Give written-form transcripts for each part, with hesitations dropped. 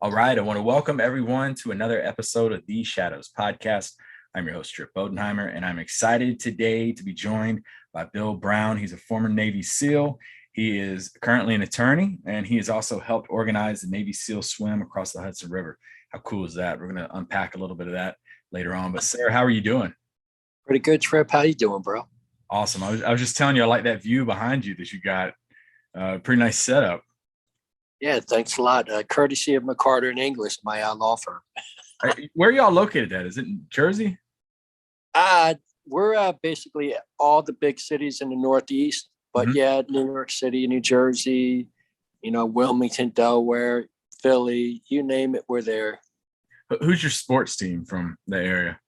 All right, I want to welcome everyone to another episode of The Shadows Podcast. I'm your host, Trip Bodenheimer, and I'm excited today to be joined by Bill Brown. He's a former Navy SEAL. He is currently an attorney, and he has also helped organize the Navy SEAL swim across the Hudson River. How cool is that? We're going to unpack a little bit of that later on. But Sarah, how are you doing? Pretty good, Trip. How you doing, bro? Awesome. I was just telling you, I like that view behind you that you got. Pretty nice setup. Yeah, thanks a lot. Courtesy of McCarter and English, my law firm. Where are y'all located at? Is it in Jersey? We're basically all the big cities in the Northeast, but yeah, New York City, New Jersey, Wilmington, Delaware, Philly, you name it, we're there. Who's your sports team from the area?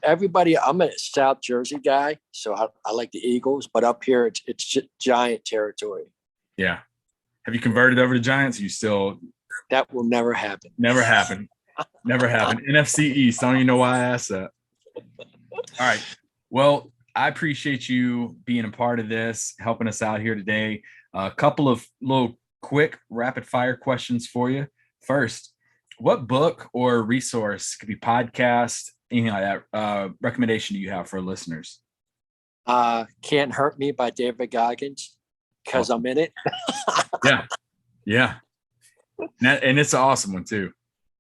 Everybody, I'm a South Jersey guy, so I like the Eagles, but up here it's just Giant territory. Yeah. Have you converted over to Giants? You still? That will never happen. Never happen. Never happen. NFC East. I don't even know why I asked that. All right. Well, I appreciate you being a part of this, helping us out here today. A couple of little quick rapid fire questions for you. First, what book or resource, could be podcast, anything like that, recommendation do you have for listeners? Can't Hurt Me by David Goggins, because I'm in it. Yeah. And it's an awesome one too.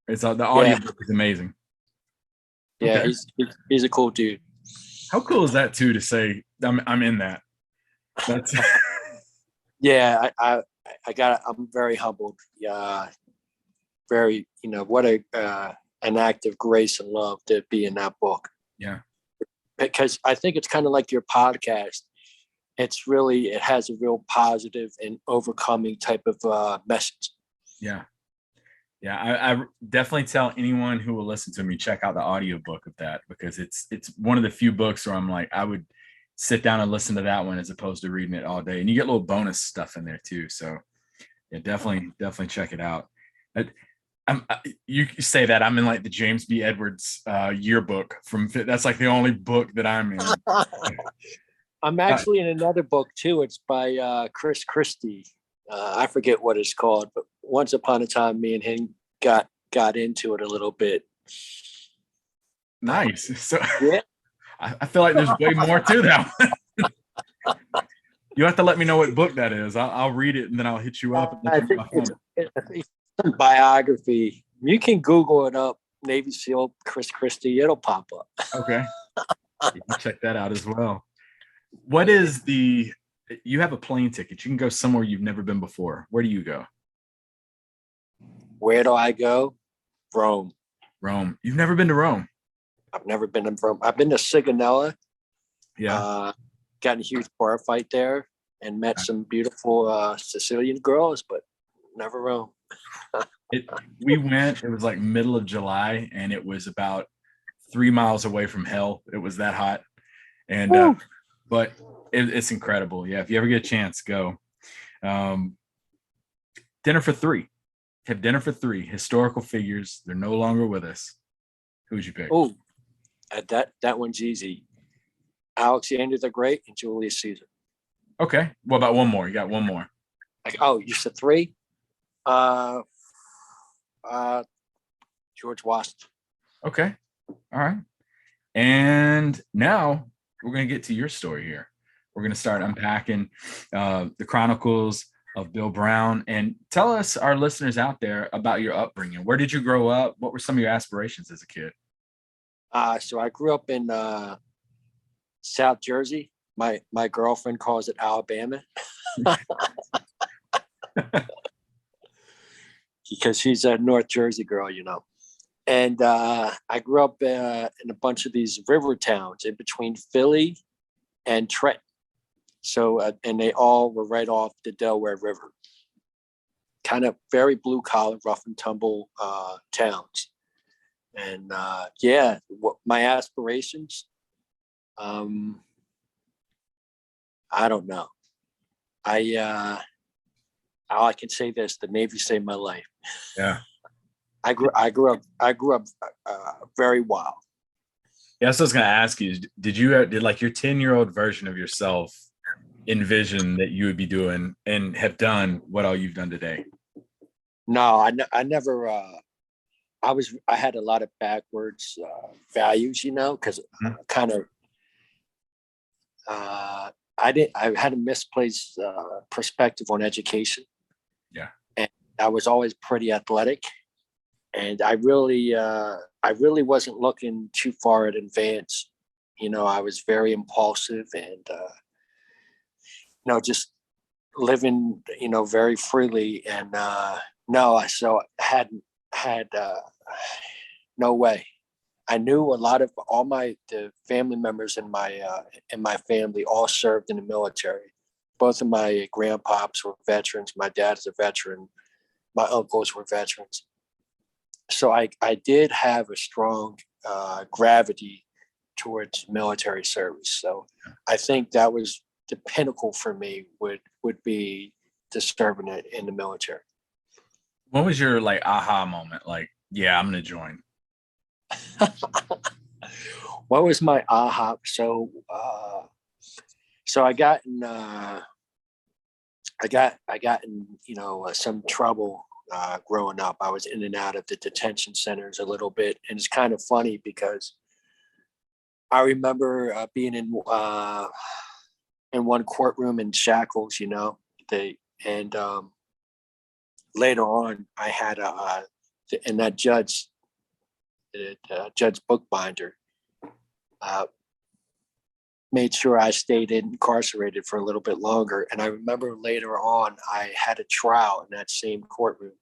It's the audio book is amazing. Yeah, okay. He's a cool dude. How cool is that too, to say I'm in that? That's yeah, I'm very humbled. Yeah, very, what an act of grace and love to be in that book. Yeah, because I think it's kind of like your podcast. It has a real positive and overcoming type of message. Yeah. I definitely tell anyone who will listen to me, check out the audiobook of that, because it's one of the few books where I'm like, I would sit down and listen to that one as opposed to reading it all day. And you get little bonus stuff in there too. So yeah, definitely check it out. You say that I'm in like the James B. Edwards yearbook that's like the only book that I'm in. I'm actually in another book too. It's by Chris Christie. I forget what it's called, but once upon a time, me and him got into it a little bit. Nice. So yeah. I feel like there's way more to that one. You have to let me know what book that is. I'll read it and then I'll hit you up. I think it's a biography. You can Google it up, Navy SEAL Chris Christie. It'll pop up. Okay. I'll check that out as well. What is you have a plane ticket. You can go somewhere you've never been before. Where do you go? Where do I go? Rome. Rome. You've never been to Rome? I've never been to Rome. I've been to Sigonella. Yeah. Got in a huge bar fight there and met some beautiful Sicilian girls, but never Rome. We went, it was like middle of July, and it was about 3 miles away from hell. It was that hot. And but it's incredible. Yeah, if you ever get a chance, go. Dinner for three. Have dinner for three. Historical figures. They're no longer with us. Who would you pick? Oh, that one's easy. Alexander the Great and Julius Caesar. Okay. What about one more? You got one more. You said three? George Washington. Okay. All right. And now we're going to get to your story here. We're going to start unpacking the chronicles of Bill Brown, and tell us, our listeners out there, about your upbringing. Where did you grow up? What were some of your aspirations as a kid? So I grew up in South Jersey. My girlfriend calls it Alabama. Because she's a North Jersey girl, And I grew up in a bunch of these river towns in between Philly and Trenton. So, and they all were right off the Delaware River. Kind of very blue collar, rough and tumble towns. And what my aspirations, I don't know. All I can say this: the Navy saved my life. Yeah. I grew up very wild. Yeah, so I was going to ask you: did like your 10-year-old version of yourself envision that you would be doing and have done what all you've done today? No, I never. I had a lot of backwards values, you know, because kind of I had a misplaced perspective on education. Yeah. And I was always pretty athletic, and I really wasn't looking too far at advance. You know, I was very impulsive and just living, very freely. And no, I so had no way. I knew a lot of all the family members in my family all served in the military. Both of my grandpops were veterans. My dad is a veteran. My uncles were veterans. So I did have a strong gravity towards military service. So I think that was the pinnacle for me would be to serving in the military. What was your like aha moment? Like, yeah, I'm gonna join. What was my aha? So I got in some trouble growing up. I was in and out of the detention centers a little bit, and it's kind of funny because I remember being in one courtroom in shackles. And later on, I had and that judge bookbinder made sure I stayed incarcerated for a little bit longer. And I remember later on, I had a trial in that same courtroom.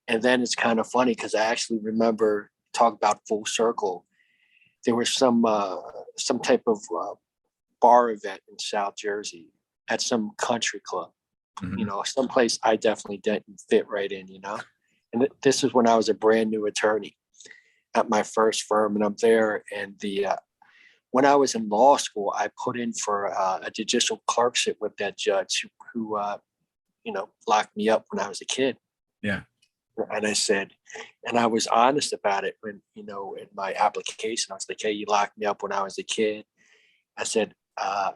And then it's kind of funny because I actually remember, talk about full circle. There was some type of bar event in South Jersey at some country club, Mhm. Someplace I definitely didn't fit right in, And this is when I was a brand new attorney at my first firm, and I'm there. And when I was in law school, I put in for a judicial clerkship with that judge who locked me up when I was a kid. Yeah. And I said, and I was honest about it when, in my application, I was like, hey, you locked me up when I was a kid. I said, I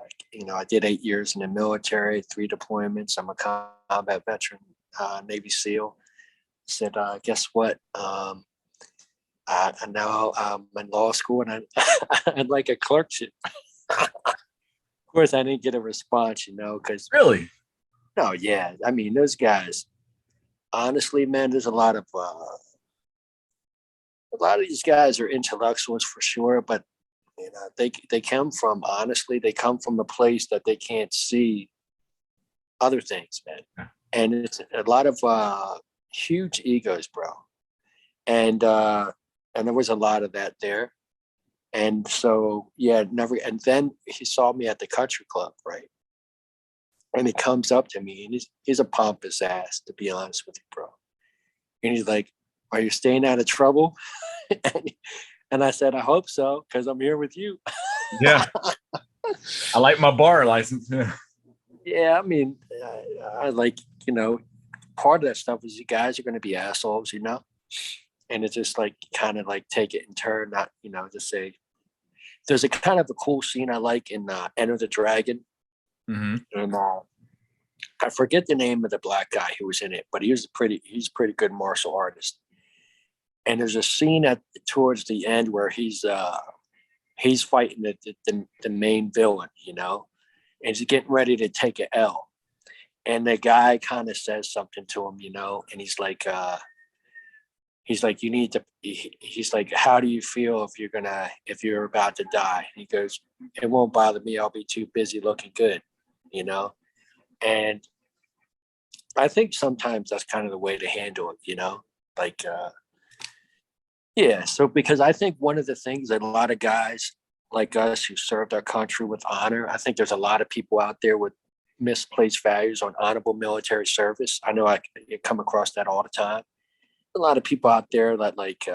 did 8 years in the military, 3 deployments. I'm a combat veteran, Navy SEAL. I said, guess what? And now I'm in law school and I'd like a clerkship. Of course, I didn't get a response, because Really? no, yeah. I mean, those guys, honestly, man, there's a lot of these guys are intellectuals for sure, but they come from, honestly, they come from a place that they can't see other things, man. Yeah. And it's a lot of huge egos, bro. And there was a lot of that there. And so, yeah, never. And then he saw me at the country club, right? And he comes up to me, and he's a pompous ass, to be honest with you, bro. And he's like, "Are you staying out of trouble?" and I said, "I hope so, because I'm here with you." Yeah. I like my bar license. Yeah, I mean, I like, part of that stuff is you guys are going to be assholes, and it's just like kind of like take it in turn, not, just say. There's a kind of a cool scene I like in Enter the Dragon. Mm-hmm. And I forget the name of the black guy who was in it, but he's a pretty good martial artist. And there's a scene towards the end where he's fighting the main villain, and he's getting ready to take an L. And the guy kind of says something to him, and he's like, you need to, he's like, how do you feel if you're about to die? And he goes, it won't bother me. I'll be too busy looking good, And I think sometimes that's kind of the way to handle it, like, yeah. So, because I think one of the things that a lot of guys like us who served our country with honor, I think there's a lot of people out there with misplaced values on honorable military service. I know I come across that all the time. A lot of people out there that like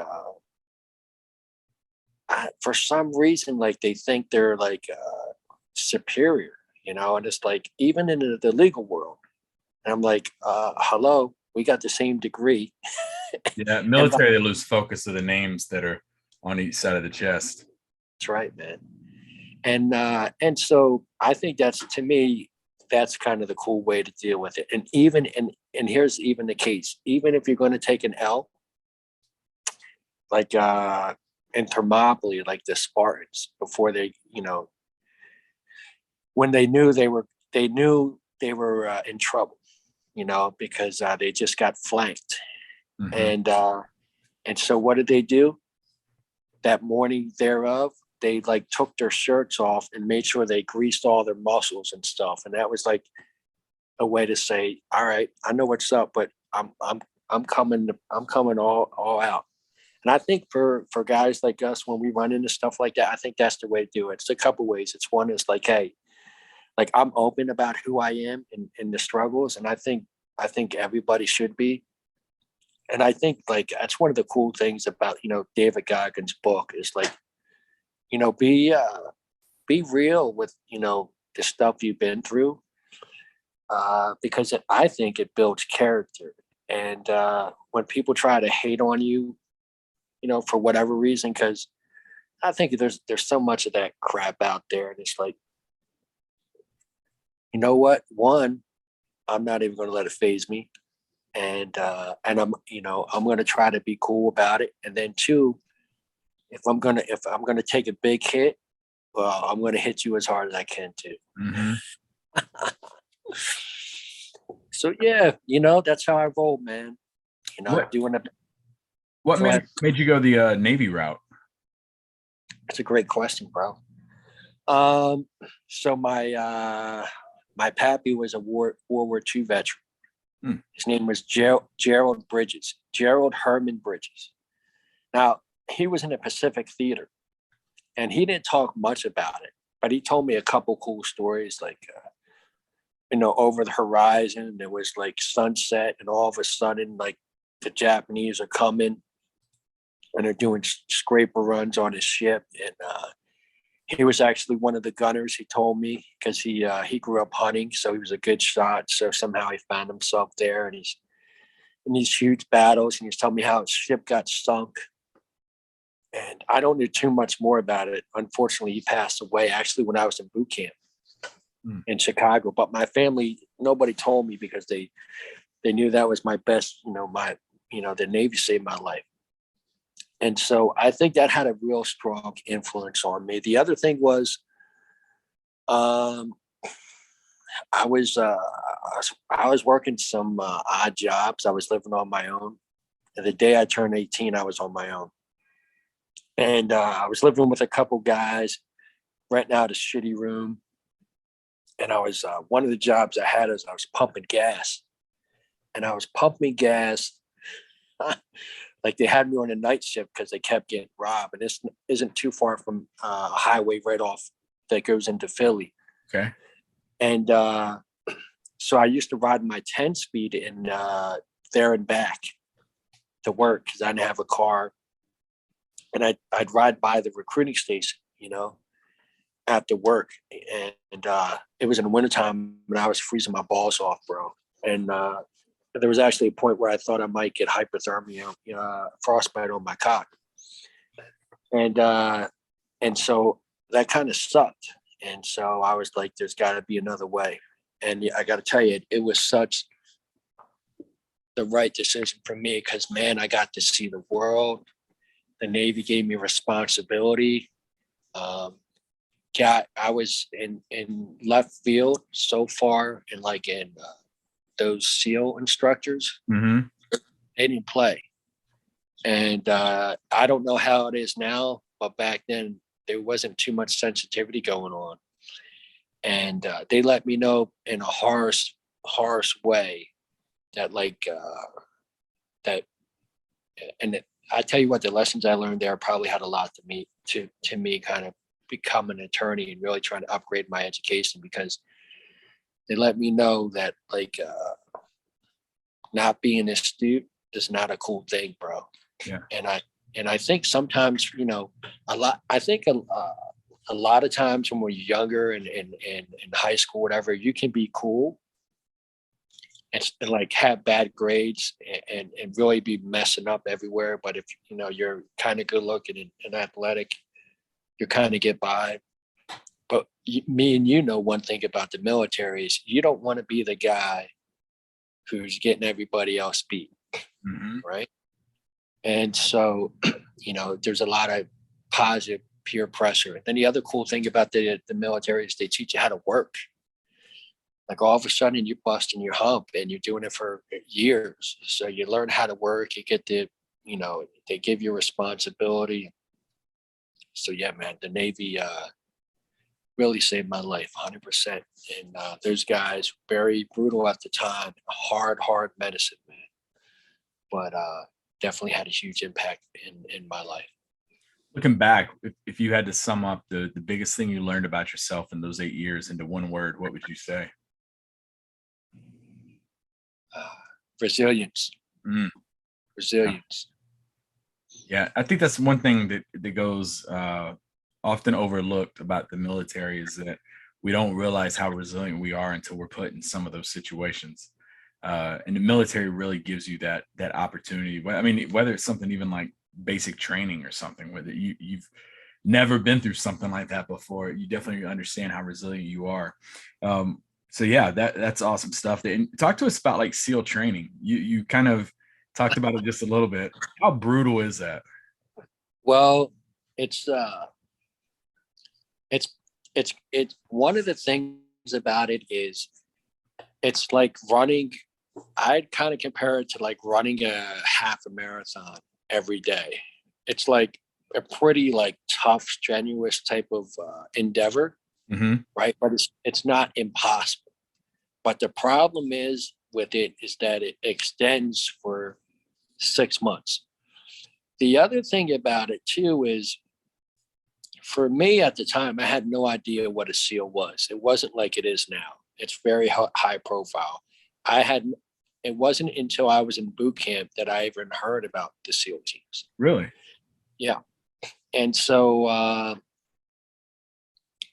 for some reason like they think they're like superior, and it's like even in the legal world, and I'm like, hello, we got the same degree. Yeah, military, they lose focus of the names that are on each side of the chest. That's right, man. And so I think that's, to me, that's kind of the cool way to deal with it. And even and here's even the case, even if you're going to take an L, like in Thermopylae, like the Spartans, before they, when they knew they were in trouble, because they just got flanked. Mm-hmm. And so what did they do? That morning thereof, they like took their shirts off and made sure they greased all their muscles and stuff. And that was like a way to say, all right, I know what's up, but I'm coming all out. And I think for guys like us, when we run into stuff like that, I think that's the way to do it. It's a couple ways. It's one is like, hey, like I'm open about who I am in the struggles. And I think everybody should be. And I think like that's one of the cool things about, David Goggins' book is like, be real with, the stuff you've been through, because I think it builds character. And when people try to hate on you, for whatever reason, because I think there's so much of that crap out there, and it's like, you know what? One, I'm not even going to let it phase me, and I'm going to try to be cool about it. And then two, if I'm gonna take a big hit, well, I'm going to hit you as hard as I can too. Mm-hmm. So yeah, that's how I roll, man. What Doing a. what Go made ahead. made you go the Navy route? That's a great question, bro. So my pappy was a World War II veteran. Hmm. His name was Gerald Bridges, Gerald Herman Bridges. Now he was in the Pacific Theater, and he didn't talk much about it, but he told me a couple cool stories, like over the horizon there was like sunset, and all of a sudden, like the Japanese are coming, and they're doing scraper runs on his ship, and he was actually one of the gunners. He told me, because he grew up hunting, so he was a good shot. So somehow he found himself there, and he's in these huge battles. And he's telling me how his ship got sunk. And I don't know too much more about it. Unfortunately, he passed away actually when I was in boot camp in Chicago. But my family, nobody told me, because they knew that was my best. The Navy saved my life. And so I think that had a real strong influence on me. The other thing was, I was working some odd jobs. I was living on my own. And the day I turned 18, I was on my own. And I was living with a couple guys, renting out a shitty room. And I was one of the jobs I had is I was pumping gas. And I was pumping gas. Like they had me on a night shift because they kept getting robbed. And this isn't too far from a highway right off that goes into Philly. Okay. And so I used to ride my 10-speed in there and back to work because I didn't have a car. And I'd ride by the recruiting station, after work. And it was in the wintertime, and I was freezing my balls off, bro. And there was actually a point where I thought I might get hypothermia, frostbite on my cock. And so that kind of sucked. And so I was like, there's got to be another way. And I got to tell you, it was such the right decision for me because, man, I got to see the world. The Navy gave me responsibility. I was in left field so far, and like in those SEAL instructors, Mm-hmm. they didn't play. And I don't know how it is now, but back then there wasn't too much sensitivity going on. And they let me know in a harsh way that that, and I tell you what, the lessons I learned there probably had a lot to me kind of become an attorney and really trying to upgrade my education, because they let me know that not being astute is not a cool thing, bro. Yeah. And I think sometimes, a lot of times when we're younger and in high school, whatever, you can be cool and like have bad grades and really be messing up everywhere. But if, you're kind of good looking and athletic, you kind of get by. But me and you know one thing about the military is you don't want to be the guy who's getting everybody else beat, Mm-hmm. right? And so, there's a lot of positive peer pressure. Then the other cool thing about the military is they teach you how to work. Like all of a sudden you're busting your hump and you're doing it for years. So you learn how to work, you get they give you responsibility. So yeah, man, the Navy really saved my life 100%. And those guys, very brutal at the time, hard medicine, man. But definitely had a huge impact in my life. Looking back, if you had to sum up the biggest thing you learned about yourself in those 8 years into one word, what would you say? Resilience. Mm. Resilience. Yeah, I think that's one thing that goes often overlooked about the military is that we don't realize how resilient we are until we're put in some of those situations. And the military really gives you that opportunity. I mean, whether it's something even like basic training or something, whether you've never been through something like that before, you definitely understand how resilient you are. So yeah, that's awesome stuff. And talk to us about like SEAL training. You kind of talked about it just a little bit. How brutal is that? Well, it's it's one of the things about it is it's like running. I'd kind of compare it to like running a half a marathon every day. It's like a pretty like tough, strenuous type of endeavor, Mm-hmm. right? But it's not impossible. But the problem is with it is that it extends for 6 months. The other thing about it too is for me at the time, I had no idea what a SEAL was. It wasn't like it is now. It's very high profile. I had, it wasn't until I was in boot camp that I even heard about the SEAL teams. Really? Yeah. And so,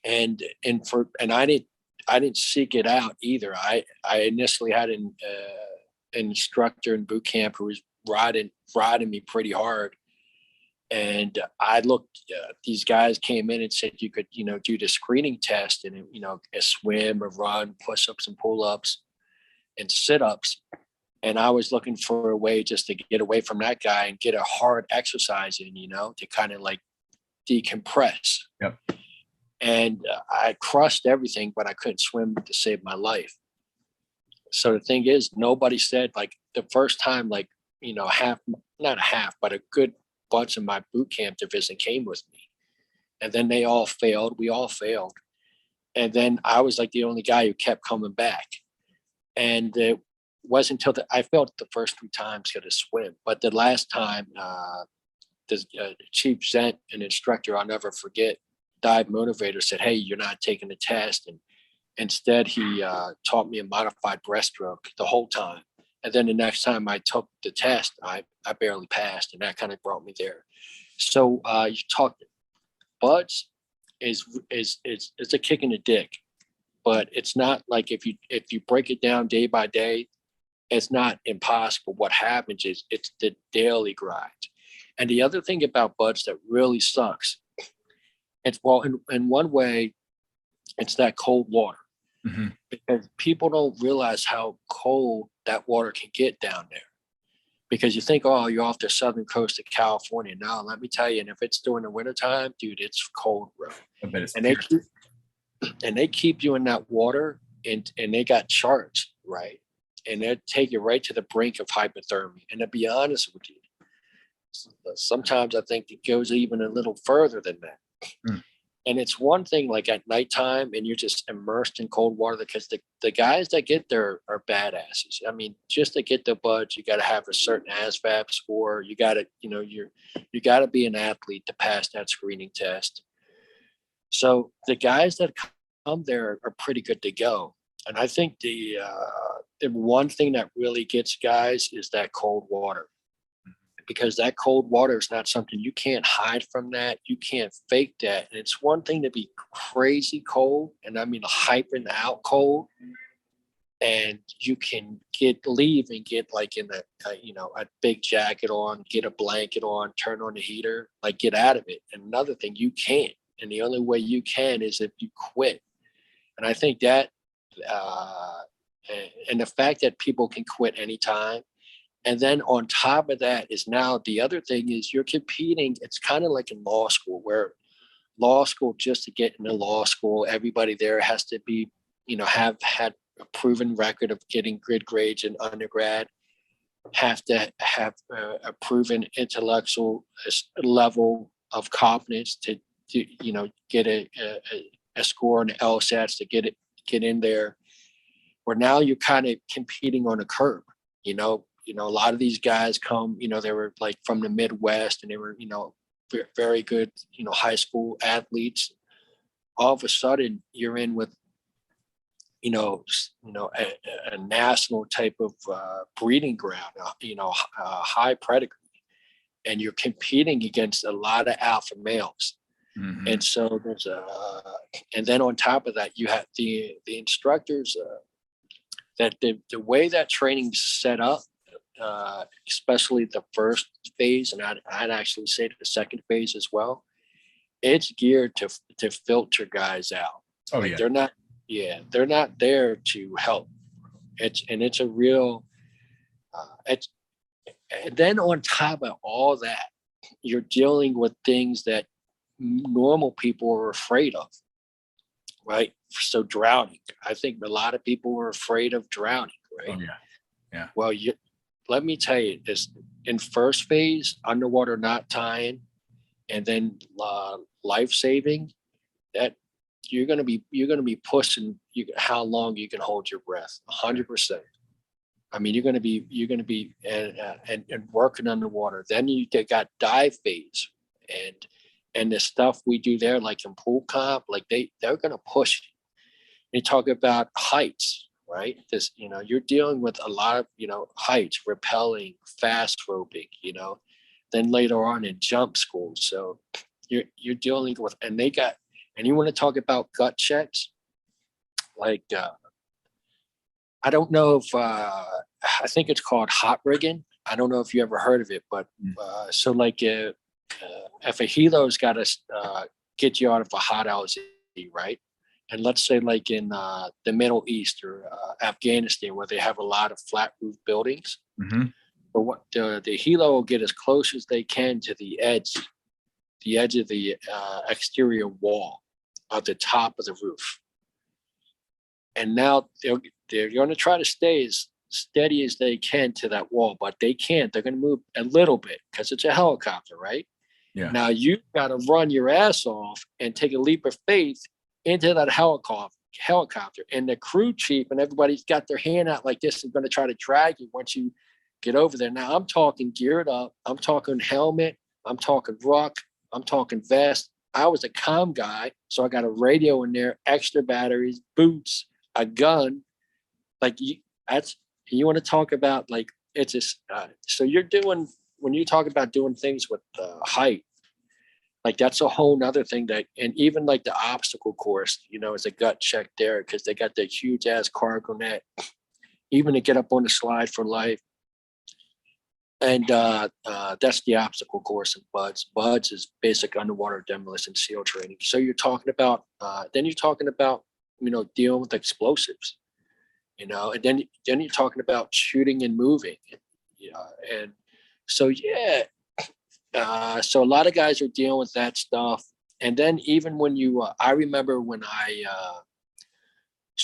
and I didn't seek it out either. I initially had an instructor in boot camp who was riding me pretty hard. And I looked, these guys came in and said you could, do the screening test and, a swim, a run, push ups and pull ups and sit ups. And I was looking for a way just to get away from that guy and get a hard exercise in, to kind of like decompress. Yep. And I crushed everything, but I couldn't swim to save my life. So the thing is, nobody said like the first time, like, not a half, but a good bunch of my boot camp division came with me. And then they all failed. We all failed. And then I was like the only guy who kept coming back. And it wasn't until I failed the first 3 times to swim. But the last time, the chief Zent, an instructor I'll never forget, dive motivator, said, "Hey, you're not taking the test." And instead, he taught me a modified breaststroke the whole time. And then the next time I took the test, I barely passed, and that kind of brought me there. So you talked, buds is a kick in the dick, but it's not like if you break it down day by day, it's not impossible. What happens is it's the daily grind. And the other thing about buds that really sucks, it's in one way, it's that cold water. Mm-hmm. Because people don't realize how cold that water can get down there. Because you think, oh, you're off the southern coast of California. No, let me tell you, and if it's during the wintertime, dude, it's cold, bro. I bet it's and they keep you in that water, and they got charts, right? And they take you right to the brink of hypothermia. And to be honest with you, sometimes I think it goes even a little further than that. Mm. And it's one thing like at nighttime and you're just immersed in cold water because the guys that get there are badasses. I mean, just to get the buds, you got to have a certain ASVAB score. You got to, you got to be an athlete to pass that screening test. So the guys that come there are pretty good to go. And I think the one thing that really gets guys is that cold water. Because that cold water is not something you can't hide from that. You can't fake that. And it's one thing to be crazy cold, and I mean hyping out cold, and you can leave and get like in a big jacket on, get a blanket on, turn on the heater, like get out of it. And another thing, you can't. And the only way you can is if you quit. And I think that, and the fact that people can quit anytime. And then on top of that is now the other thing is you're competing. It's kind of like in law school, where law school, just to get into law school, everybody there has to be, have had a proven record of getting good grades in undergrad, have to have a proven intellectual level of competence to get a score on the LSATs to get in there. Where now you're kind of competing on a curb. A lot of these guys come, they were like from the Midwest, and they were, very good, high school athletes. All of a sudden you're in with, a national type of breeding ground, high pedigree, and you're competing against a lot of alpha males. Mm-hmm. And so there's and then on top of that, you have the instructors, that the way that training's set up, especially the first phase, and I'd actually say the second phase as well, it's geared to filter guys out. Oh, yeah. They're not there to help. It's a real, and then on top of all that, you're dealing with things that normal people are afraid of, right? So drowning, I think a lot of people are afraid of drowning, right? Oh, yeah. Well, let me tell you this: in first phase, underwater not tying, and then life saving, that you're gonna be pushing how long you can hold your breath, 100%. I mean, you're gonna be and working underwater. Then you got dive phase, and the stuff we do there, like in pool comp, like they're gonna push you. You talk about heights, right? You're dealing with a lot of, heights, rappelling, fast roping, then later on in jump school. So you're dealing with, and you want to talk about gut checks, like, I don't know if, I think it's called hot rigging. I don't know if you ever heard of it, but so like if a helo's got to get you out of a hot LZ, right? And let's say like in the Middle East or Afghanistan, where they have a lot of flat roof buildings, mm-hmm. but what the helo will get as close as they can to the edge of the exterior wall of the top of the roof. And now they're going to try to stay as steady as they can to that wall, but they can't. They're going to move a little bit because it's a helicopter, right? Yeah. Now you've got to run your ass off and take a leap of faith into that helicopter, and the crew chief and everybody's got their hand out like this and going to try to drag you once you get over there. Now I'm talking geared up. I'm talking helmet. I'm talking ruck. I'm talking vest. I was a comm guy, so I got a radio in there, extra batteries, boots, a gun. Like you want to talk about like it's just so when you talk about doing things with height. Like that's a whole nother thing and even like the obstacle course, is a gut check there because they got that huge ass cargo net, even to get up on the slide for life. And that's the obstacle course in BUDS. BUDS is basic underwater demolition SEAL training. So you're talking about, dealing with explosives, and then you're talking about shooting and moving, and so so a lot of guys are dealing with that stuff. And then even when I remember when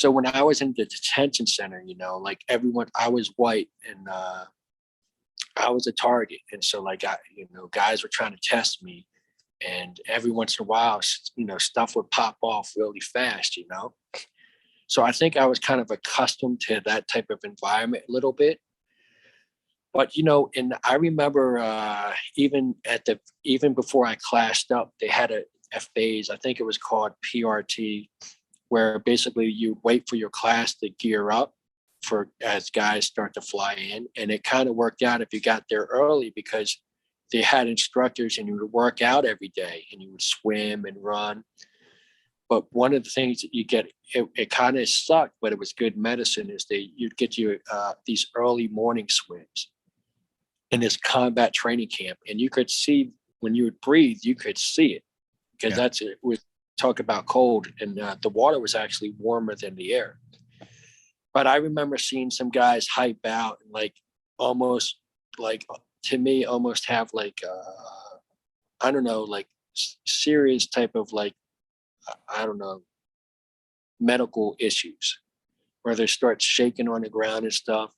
when I was in the detention center, like everyone, I was white and I was a target. And so like, guys were trying to test me, and every once in a while, stuff would pop off really fast, So I think I was kind of accustomed to that type of environment a little bit. But and I remember even before I clashed up, they had a phase. I think it was called PRT, where basically you wait for your class to gear up as guys start to fly in, and it kind of worked out if you got there early because they had instructors and you would work out every day and you would swim and run. But one of the things that you get, it kind of sucked, but it was good medicine, is you'd get you these early morning swims in this combat training camp, and you could see when you would breathe, you could see it because that's it. talk about cold, and the water was actually warmer than the air. But I remember seeing some guys hype out and like almost like to me almost have like I don't know, like serious type of like I don't know, medical issues where they start shaking on the ground and stuff.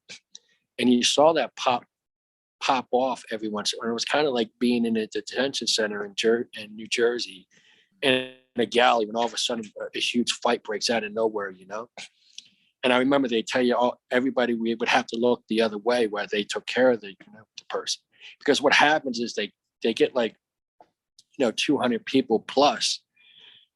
And you saw that pop off every once in a while. It was kind of like being in a detention center in New Jersey in a galley when all of a sudden a huge fight breaks out of nowhere, you know? And I remember they tell you everybody we would have to look the other way where they took care of the person. Because what happens is they get like, 200 people plus,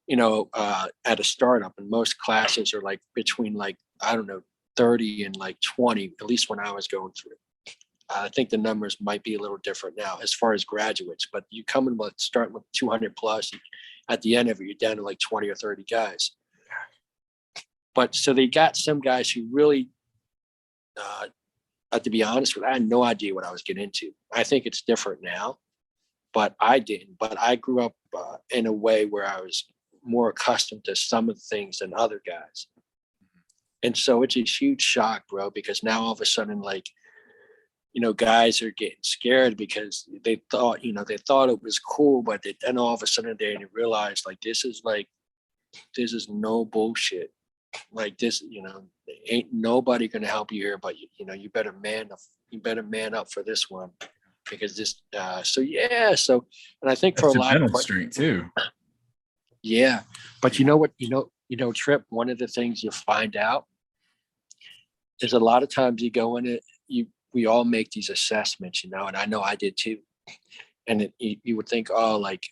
at a startup, and most classes are like between like, I don't know, 30 and like 20, at least when I was going through. I think the numbers might be a little different now as far as graduates, but you come in with starting with 200 plus, at the end of it, you're down to like 20 or 30 guys. But so they got some guys who really, to be honest with you, I had no idea what I was getting into. I think it's different now, but I didn't. But I grew up in a way where I was more accustomed to some of the things than other guys. And so it's a huge shock, bro, because now all of a sudden, like, guys are getting scared because they thought it was cool, but then all of a sudden they realize this is no bullshit. Like this, ain't nobody gonna help you here, but you better man up. You better man up for this one, because this. And I think That's for a the lot of mental strength too. yeah, but you know what, Trip. One of the things you find out is a lot of times you go in it, we all make these assessments, and I know I did too. And you would think, oh, like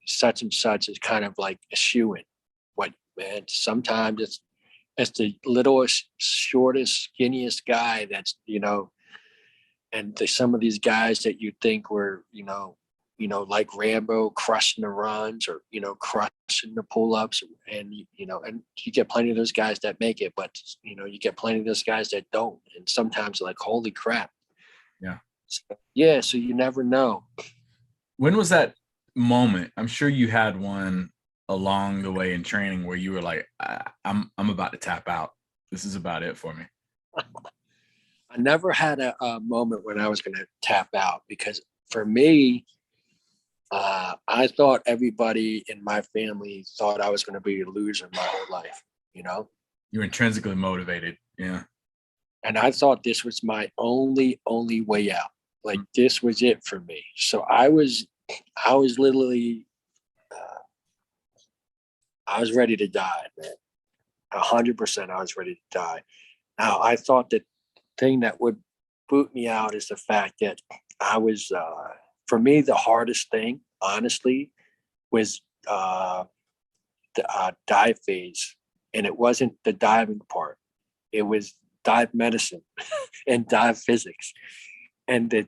such and such is kind of like a shoe-in. What, man, sometimes it's the littlest, shortest, skinniest guy that's, and some of these guys that you think were, like Rambo crushing the runs or, crushing the pull-ups, and, and you get plenty of those guys that make it, but, you get plenty of those guys that don't. And sometimes like, holy crap. Yeah. So you never know. When was that moment? I'm sure you had one along the way in training where you were like, I'm about to tap out. This is about it for me. I never had a moment when I was going to tap out, because for me, I thought everybody in my family thought I was going to be a loser my whole life, You're intrinsically motivated. Yeah. And I thought this was my only way out. Like this was it for me. So I was literally, I was ready to die, man. 100% I was ready to die. Now I thought that thing that would boot me out is the fact that I was, for me, the hardest thing, honestly, was the dive phase. And it wasn't the diving part. It was dive medicine and dive physics. And the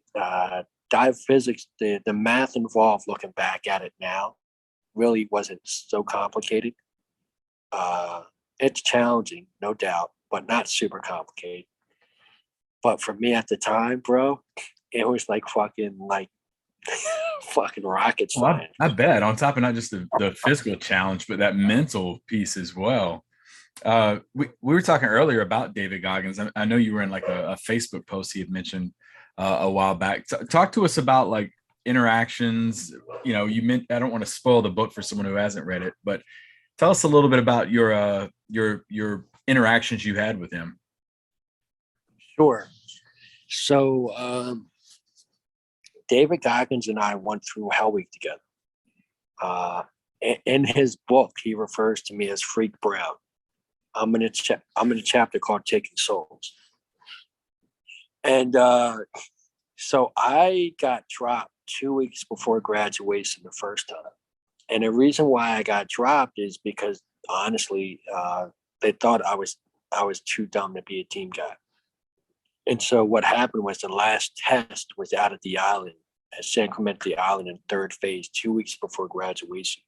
dive physics, the math involved, looking back at it now, really wasn't so complicated. It's challenging, no doubt, but not super complicated. But for me at the time, bro, it was like fucking rocket science. I bet, on top of not just the physical challenge, but that mental piece as well. We were talking earlier about David Goggins. I know you were in like a Facebook post he had mentioned a while back. Talk to us about like interactions. You meant, I don't want to spoil the book for someone who hasn't read it, but tell us a little bit about your interactions you had with him. Sure. So David Goggins and I went through Hell Week together. In his book, he refers to me as Freak Brown. I'm in a chapter called Taking Souls. And so I got dropped 2 weeks before graduation the first time. And the reason why I got dropped is because, honestly, they thought I was too dumb to be a team guy. And so what happened was the last test was out at the island, at San Clemente Island in third phase, 2 weeks before graduation.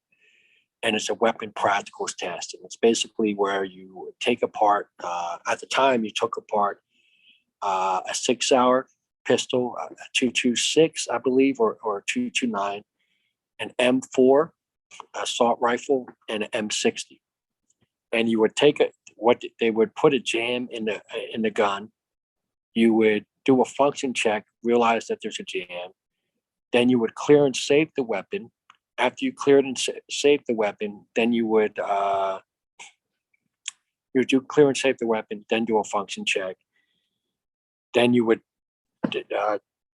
And it's a weapon practicals test. And it's basically where you take apart, at the time you took apart a 6-hour pistol, a 226, I believe, or 229, an M4, assault rifle and an M60, and you would take it. What they would put a jam in the gun. You would do a function check, realize that there's a jam. Then you would clear and save the weapon. After you cleared and saved the weapon, then you would do clear and save the weapon, then do a function check. Then you would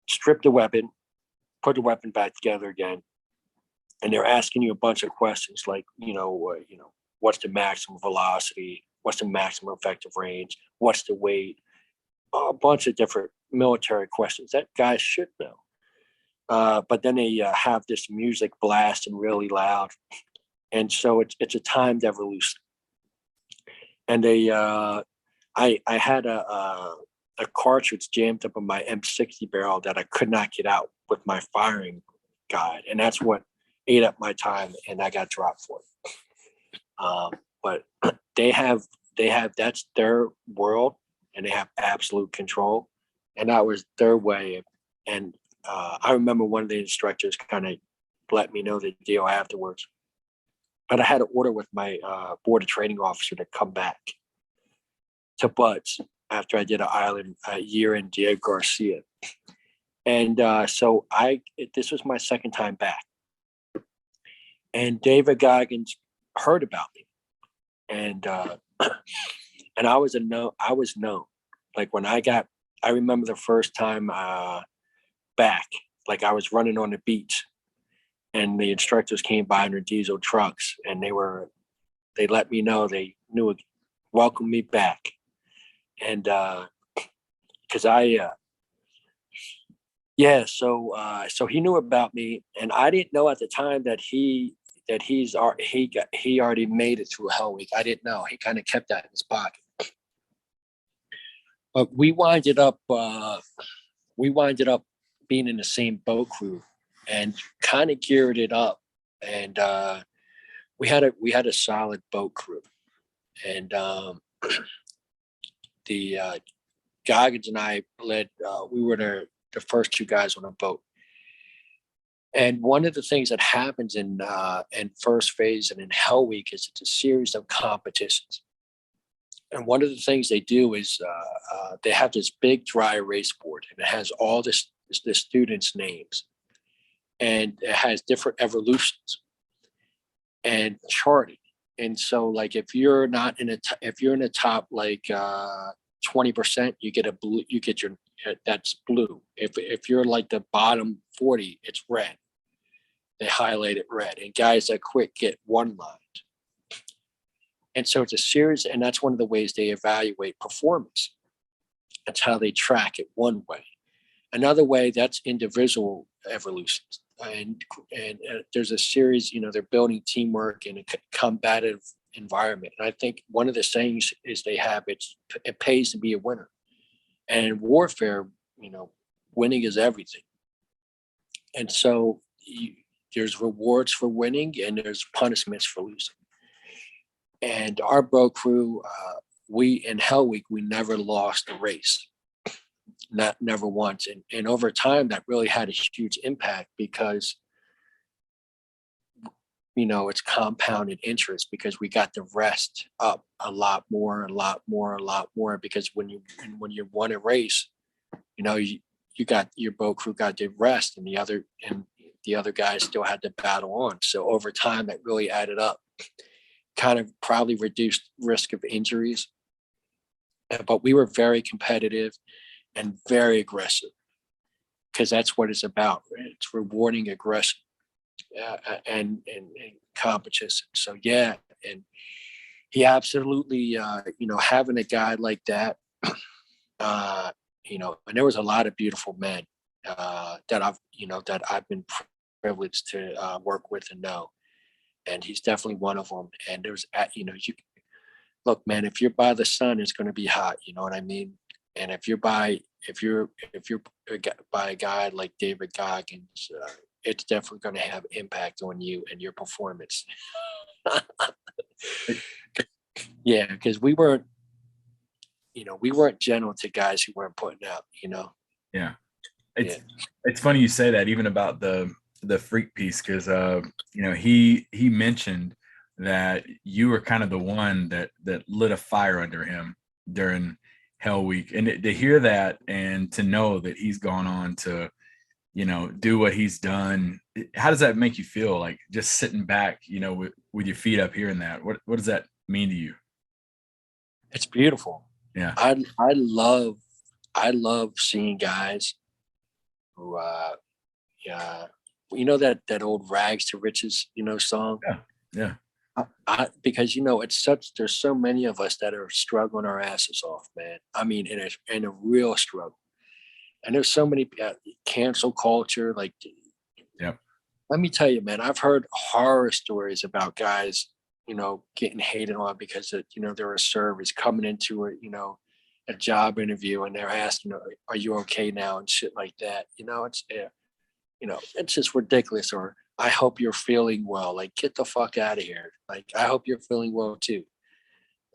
strip the weapon, put the weapon back together again, and they're asking you a bunch of questions like, what's the maximum velocity? What's the maximum effective range? What's the weight? A bunch of different military questions that guys should know. But then they have this music blasting really loud, and so it's a timed evolution. And I had a cartridge jammed up in my M60 barrel that I could not get out with my firing guide, and that's what ate up my time, and I got dropped for it. But they have that's their world, and they have absolute control, and that was their way. And I remember one of the instructors kind of let me know the deal afterwards, but I had to order with my board of training officer to come back to Buds after I did a year in Diego Garcia. And so this was my second time back. And David Goggins heard about me. And and I was known. Like when I remember the first time back, like I was running on the beach and the instructors came by in their diesel trucks, and they let me know they knew, welcome me back. And because so he knew about me, and I didn't know at the time that he already made it through Hell Week. I didn't know. He kind of kept that in his pocket. But we winded up being in the same boat crew and kind of geared it up. And we had a solid boat crew. And the Goggins and I led. We were the first two guys on a boat. And one of the things that happens in first phase and in Hell Week is it's a series of competitions. And one of the things they do is they have this big dry erase board, and it has all the students' names, and it has different evolutions and charting. And so, like, if you're not if you're in the top like 20%, you get that's blue. If you're like the bottom 40, it's red. They highlight it red, and guys that quit get one line. And so it's a series, and that's one of the ways they evaluate performance. That's how they track it one way. Another way, that's individual evolutions. And there's a series, they're building teamwork in a combative environment. And I think one of the sayings is they have, it pays to be a winner. And in warfare, winning is everything. And so there's rewards for winning and there's punishments for losing. And our boat crew, in Hell Week, we never lost a race, never once. And over time, that really had a huge impact because, it's compounded interest because we got the rest up a lot more, because when you won a race, you got your boat crew got the rest, and the other guys still had to battle on. So over time, that really added up. Kind of probably reduced risk of injuries, but we were very competitive and very aggressive because that's what it's about. Right? It's rewarding aggression and competition. So yeah, and he absolutely, having a guy like that, and there was a lot of beautiful men that I've been privileged to work with and know. And he's definitely one of them. And there's, look, man, if you're by the sun, it's going to be hot. You know what I mean? And if you're by a guy like David Goggins, it's definitely going to have impact on you and your performance. Yeah, because we weren't gentle to guys who weren't putting out. Yeah, it's funny you say that, even about the the freak piece because he mentioned that you were kind of the one that lit a fire under him during Hell Week, and to hear that and to know that he's gone on to do what he's done. How does that make you feel? Like just sitting back, with your feet up, hearing that. What does that mean to you? It's beautiful. Yeah. I love seeing guys who yeah, that old rags to riches, song. Yeah. Yeah. Because there's so many of us that are struggling our asses off, man. I mean, in a real struggle. And there's so many cancel culture. Like, Yep. let me tell you, man, I've heard horror stories about guys, getting hated on because they're a service coming into a job interview and they're asking, are you okay now? And shit like that. It's just ridiculous. Or I hope you're feeling well. Like, get the fuck out of here. Like, I hope you're feeling well too.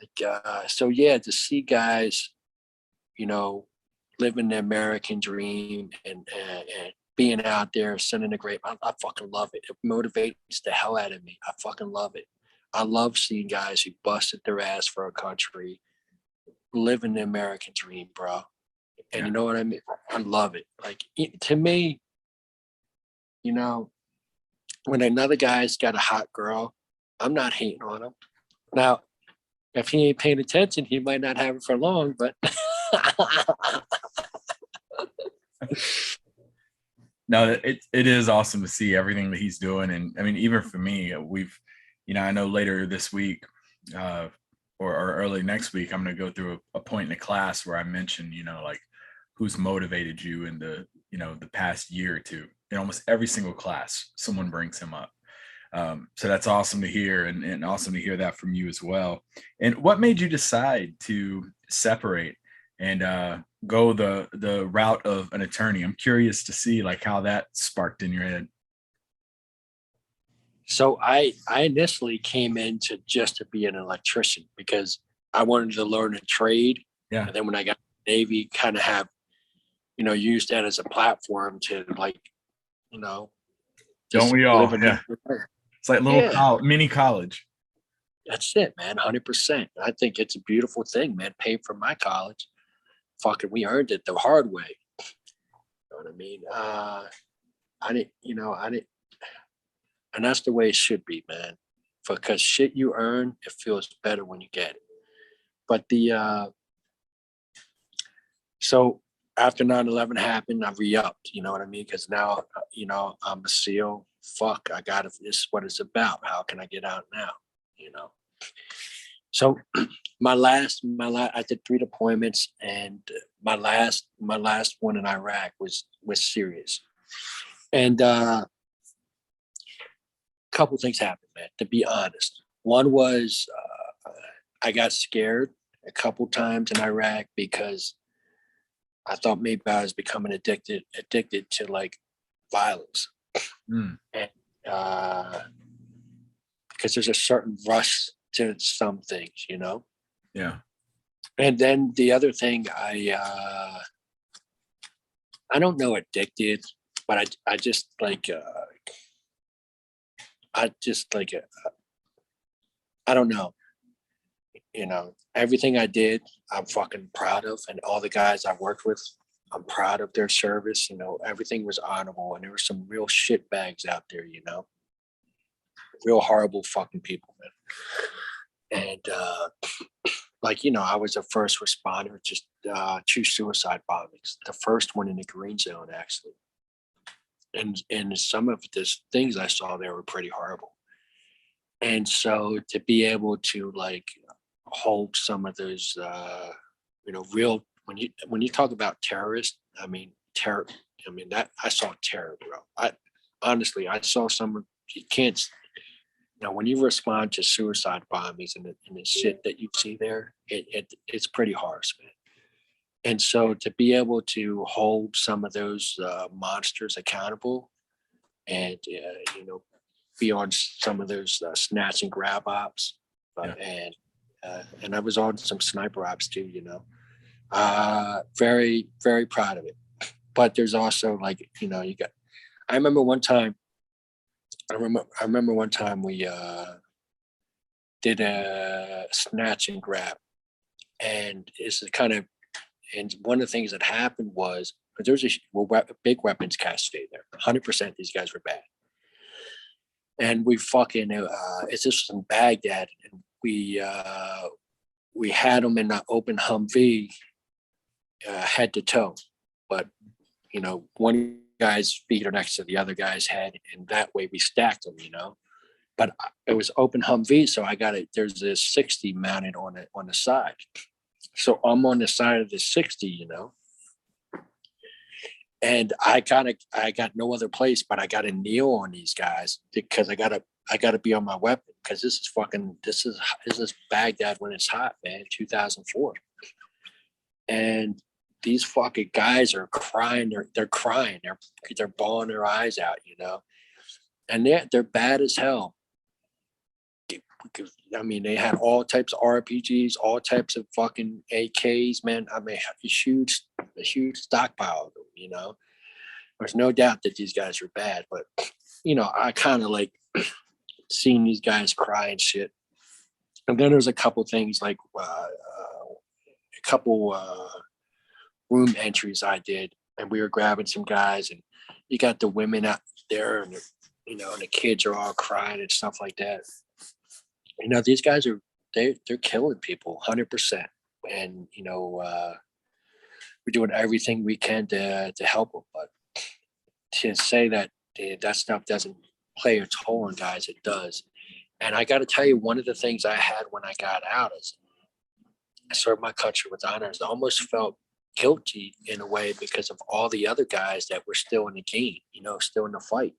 Like, so yeah, to see guys, living the American dream and being out there, sending a great, I fucking love it. It motivates the hell out of me. I fucking love it. I love seeing guys who busted their ass for a country, living the American dream, bro. And you know what I mean? I love it. Like, to me, when another guy's got a hot girl, I'm not hating on him. Now, if he ain't paying attention, he might not have it for long, but No, it is awesome to see everything that he's doing. And I mean, even for me, I know later this week, or early next week, I'm going to go through a point in the class where I mentioned, like who's motivated you in the past year or two. In almost every single class, someone brings him up. So that's awesome to hear, and awesome to hear that from you as well. And what made you decide to separate and go the route of an attorney? I'm curious to see like how that sparked in your head. So I initially came in to be an electrician because I wanted to learn a trade. Yeah. And then when I got Navy, kind of have, used that as a platform to like, Don't we all? Yeah. It's like little mini college. That's it, man. 100%. I think it's a beautiful thing, man. Paid for my college. Fucking, we earned it the hard way. You know what I mean? I didn't, and that's the way it should be, man. Because shit you earn, it feels better when you get it. But so after 9/11 happened, I re-upped, you know what I mean? Because now, I'm a SEAL. Fuck, this is what it's about. How can I get out now? So my last, I did 3 deployments, and my last one in Iraq was serious. And a couple things happened, man, to be honest. One was I got scared a couple times in Iraq because I thought maybe I was becoming addicted to like violence. And because there's a certain rush to some things, Yeah. And then the other thing, I don't know addicted, but I just like I don't know. Everything I did, I'm fucking proud of, and all the guys I worked with, I'm proud of their service. Everything was honorable, and there were some real shit bags out there, real horrible fucking people, man. And I was a first responder to 2 suicide bombings. The first one in the Green Zone, actually. And some of the things I saw there were pretty horrible. And so to be able to like hold some of those, real, when you talk about terrorists, I mean, terror. I mean, that I saw terror, bro. I saw some. You can't. When you respond to suicide bombings and the shit that you see there, it's pretty harsh, man. And so to be able to hold some of those monsters accountable, and be on some of those snatch and grab ops, and I was on some sniper ops too. Very, very proud of it. But there's also like, you got. I remember one time I remember one time we did a snatch and grab, and it's kind of, and one of the things that happened was there was a big weapons cache stay there. 100% these guys were bad, and we fucking it's just in Baghdad, and we had them in an open Humvee, head to toe, but one guy's feet are next to the other guy's head, and that way we stacked them, But it was open Humvee, so I got it. There's this 60 mounted on it on the side, so I'm on the side of the 60, and I got no other place, but I got to kneel on these guys because I gotta be on my weapon because this is Baghdad when it's hot, man. 2004, and these fucking guys are crying. They're crying. They're bawling their eyes out, and they're bad as hell. Because, I mean, they had all types of RPGs, all types of fucking AKs, man. I mean, a huge stockpile of them, There's no doubt that these guys are bad, but I kind of like seeing these guys cry and shit. And then there's a couple things like a couple room entries I did, and we were grabbing some guys, and you got the women out there, and and the kids are all crying and stuff like that. These guys they're killing people 100%, and we're doing everything we can to help them. But to say that that stuff doesn't play a toll on guys, it does. And I got to tell you, one of the things I had when I got out is I served my country with honors. I almost felt guilty in a way because of all the other guys that were still in the game, still in the fight.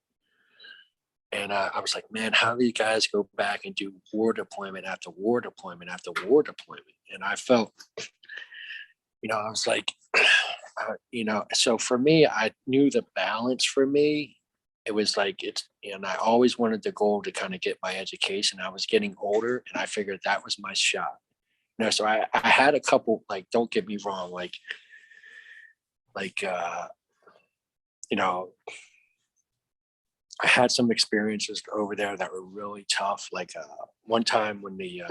And I was like, man, how do these guys go back and do war deployment after war deployment after war deployment? And I felt, I was like, so for me, I knew the balance for me. It was like, and I always wanted the goal to kind of get my education. I was getting older, and I figured that was my shot. So I had a couple, like, don't get me wrong, like, I had some experiences over there that were really tough. Like one time when I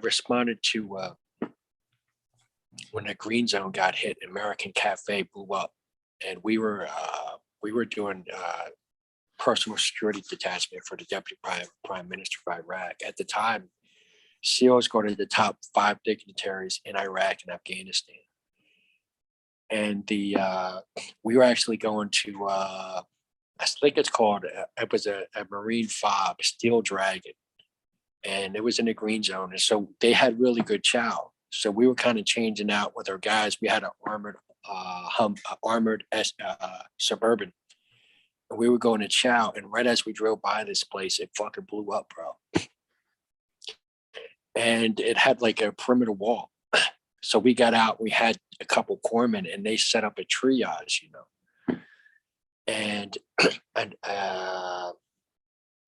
responded to when the green zone got hit, American Cafe blew up, and we were doing personal security detachment for the deputy prime minister of Iraq at the time. SEALs go to the top 5 dignitaries in Iraq and Afghanistan. And we were actually going to, I think it's called, it was a Marine FOB, Steel Dragon. And it was in the green zone. And so they had really good chow. So we were kind of changing out with our guys. We had an armored Suburban. And we were going to chow. And right as we drove by this place, it fucking blew up, bro. And it had like a perimeter wall. So we got out, we had a couple corpsmen, and they set up a triage, And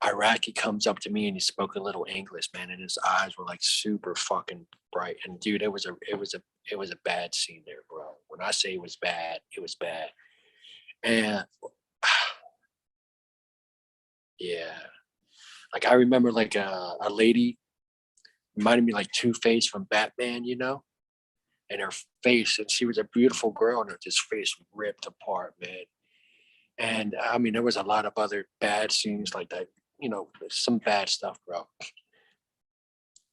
Iraqi comes up to me, and he spoke a little English, man, and his eyes were like super fucking bright. And dude, it was a bad scene there, bro. When I say it was bad, it was bad. And yeah, like I remember like a lady reminded me like Two-Face from Batman, and her face, and she was a beautiful girl, and her just face ripped apart, man. And I mean, there was a lot of other bad scenes like that, some bad stuff, bro.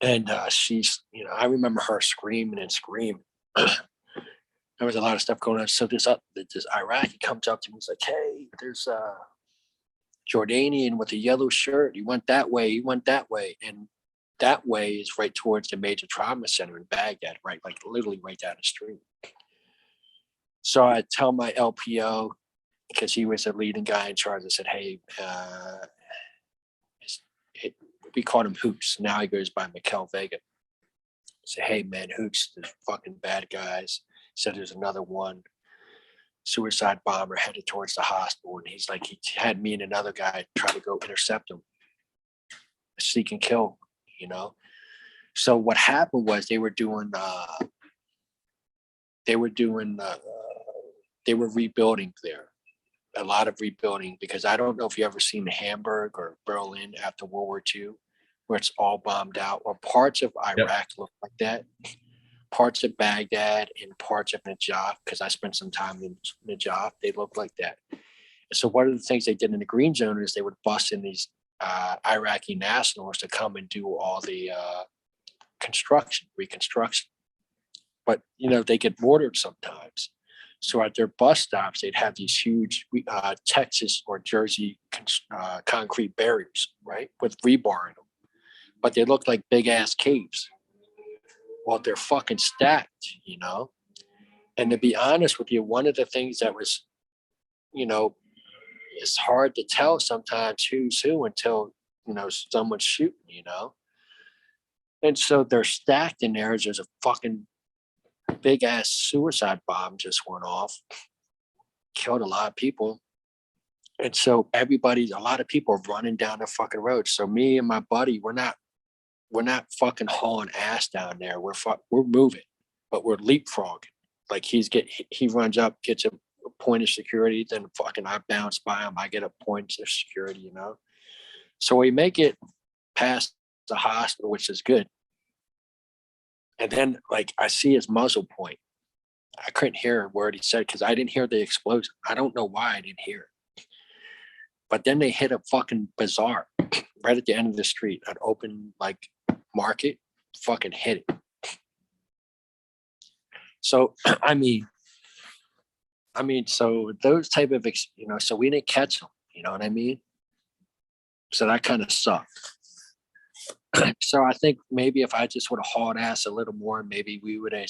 And she's, I remember her screaming and screaming. There was a lot of stuff going on. So this Iraqi comes up to me, he's like, "Hey, there's a Jordanian with a yellow shirt. He went that way. He went that way." And that way is right towards the major trauma center in Baghdad, right? Like literally right down the street. So I tell my LPO, because he was the leading guy in charge, I said, "Hey, we called him Hoops. Now he goes by Mikel Vega." I said, "Hey, man, Hoops, there's fucking bad guys." Said there's another one, suicide bomber headed towards the hospital. And he's like, he had me and another guy try to go intercept him, seek and kill, So what happened was they were doing they were doing, they were rebuilding there, a lot of rebuilding, because I don't know if you ever seen Hamburg or Berlin after World War II, where it's all bombed out, or parts of Yep. Iraq look like that, parts of Baghdad and parts of Najaf, because I spent some time in Najaf, they look like that. So one of the things they did in the green zone is they would bust in these Iraqi nationals to come and do all the reconstruction. But, you know, they get mortared sometimes. So at their bus stops, they'd have these huge Texas or Jersey concrete barriers, right, with rebar in them. But they look like big ass caves. Well, they're fucking stacked, you know. And to be honest with you, one of the things that was, you know, it's hard to tell sometimes who's who until, you know, someone's shooting, you know. And so they're stacked in there. There's a fucking big ass suicide bomb just went off, killed a lot of people. And so a lot of people are running down the fucking road. So me and my buddy, we're not fucking hauling ass down there. We're moving, but we're leapfrogging. Like he runs up, gets a point of security, then fucking I bounce by him. I get a point of security, you know. So we make it past the hospital, which is good. And then like I see his muzzle point. I couldn't hear a word he said because I didn't hear the explosion. I don't know why I didn't hear it. But then they hit a fucking bazaar right at the end of the street, an open like market, fucking hit it. So I mean, so those type of, you know, so we didn't catch them, you know what I mean? So that kind of sucked. So I think maybe if I just would have hauled ass a little more, maybe we would have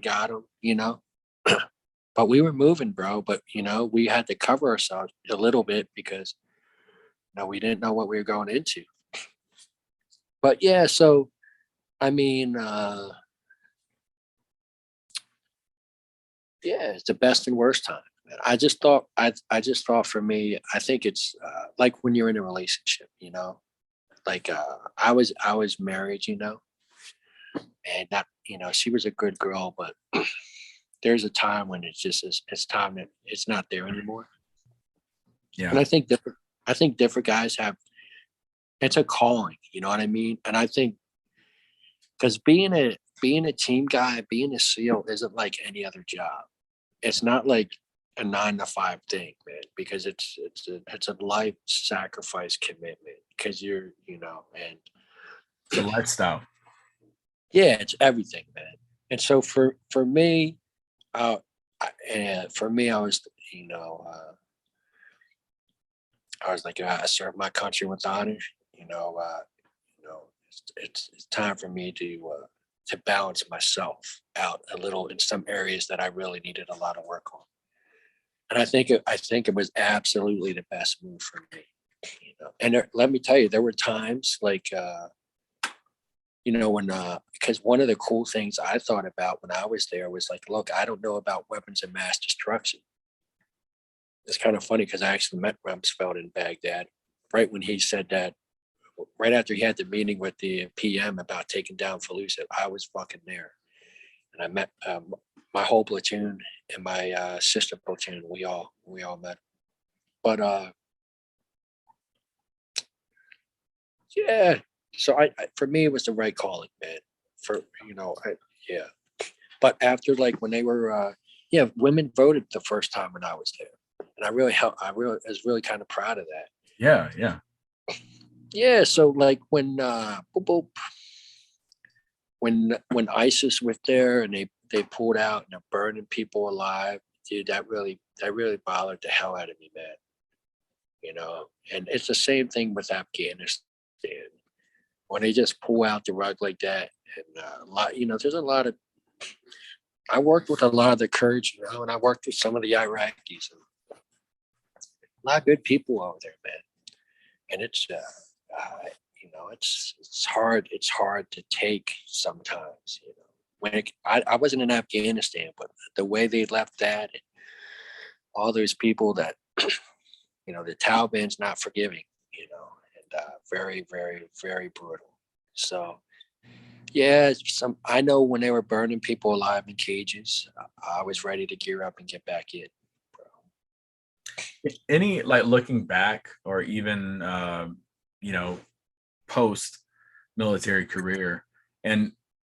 got them, you know. But we were moving, bro. But you know, we had to cover ourselves a little bit because, you know, we didn't know what we were going into. But yeah, so I mean, yeah, it's the best and worst time. I just thought for me, I think it's like when you're in a relationship, you know, like I was married, you know, and that, you know, she was a good girl, but there's a time when it's time that it's not there anymore. Yeah. And I think different guys have, it's a calling, you know what I mean? And I think because being a team guy, being a SEAL isn't like any other job. It's not like a 9 to 5 thing, man, because it's a life sacrifice commitment because you're, you know, and It's a lifestyle. yeah, it's everything, man. And so for me, I was, you know, I was like, I served my country with honor, you know, it's time for me to balance myself out a little in some areas that I really needed a lot of work on. And I think it was absolutely the best move for me, you know. And let me tell you, there were times like, you know, when because one of the cool things I thought about when I was there was like, look, I don't know about weapons of mass destruction. It's kind of funny because I actually met Rumsfeld in Baghdad right when he said that. Right after he had the meeting with the PM about taking down Fallujah, I was fucking there, and I met my whole platoon and my sister platoon. We all met. But yeah, so I for me it was the right calling, man. For you know, yeah. But after like when they were, yeah, women voted the first time when I was there, and I was really kind of proud of that. Yeah, yeah. Yeah, so like when boop, boop, when ISIS was there and they pulled out and they're burning people alive, dude, that really bothered the hell out of me, man. You know, and it's the same thing with Afghanistan. When they just pull out the rug like that, and a lot, you know, there's a lot of. I worked with a lot of the Kurds, you know, and I worked with some of the Iraqis. And a lot of good people over there, man. And it's you know, it's hard to take sometimes, you know. When I wasn't in Afghanistan, but the way they left that, and all those people that, you know, the Taliban's not forgiving, you know, and very, very, very brutal. So Yeah, I know when they were burning people alive in cages, I was ready to gear up and get back in. Any like looking back or even you know, post military career and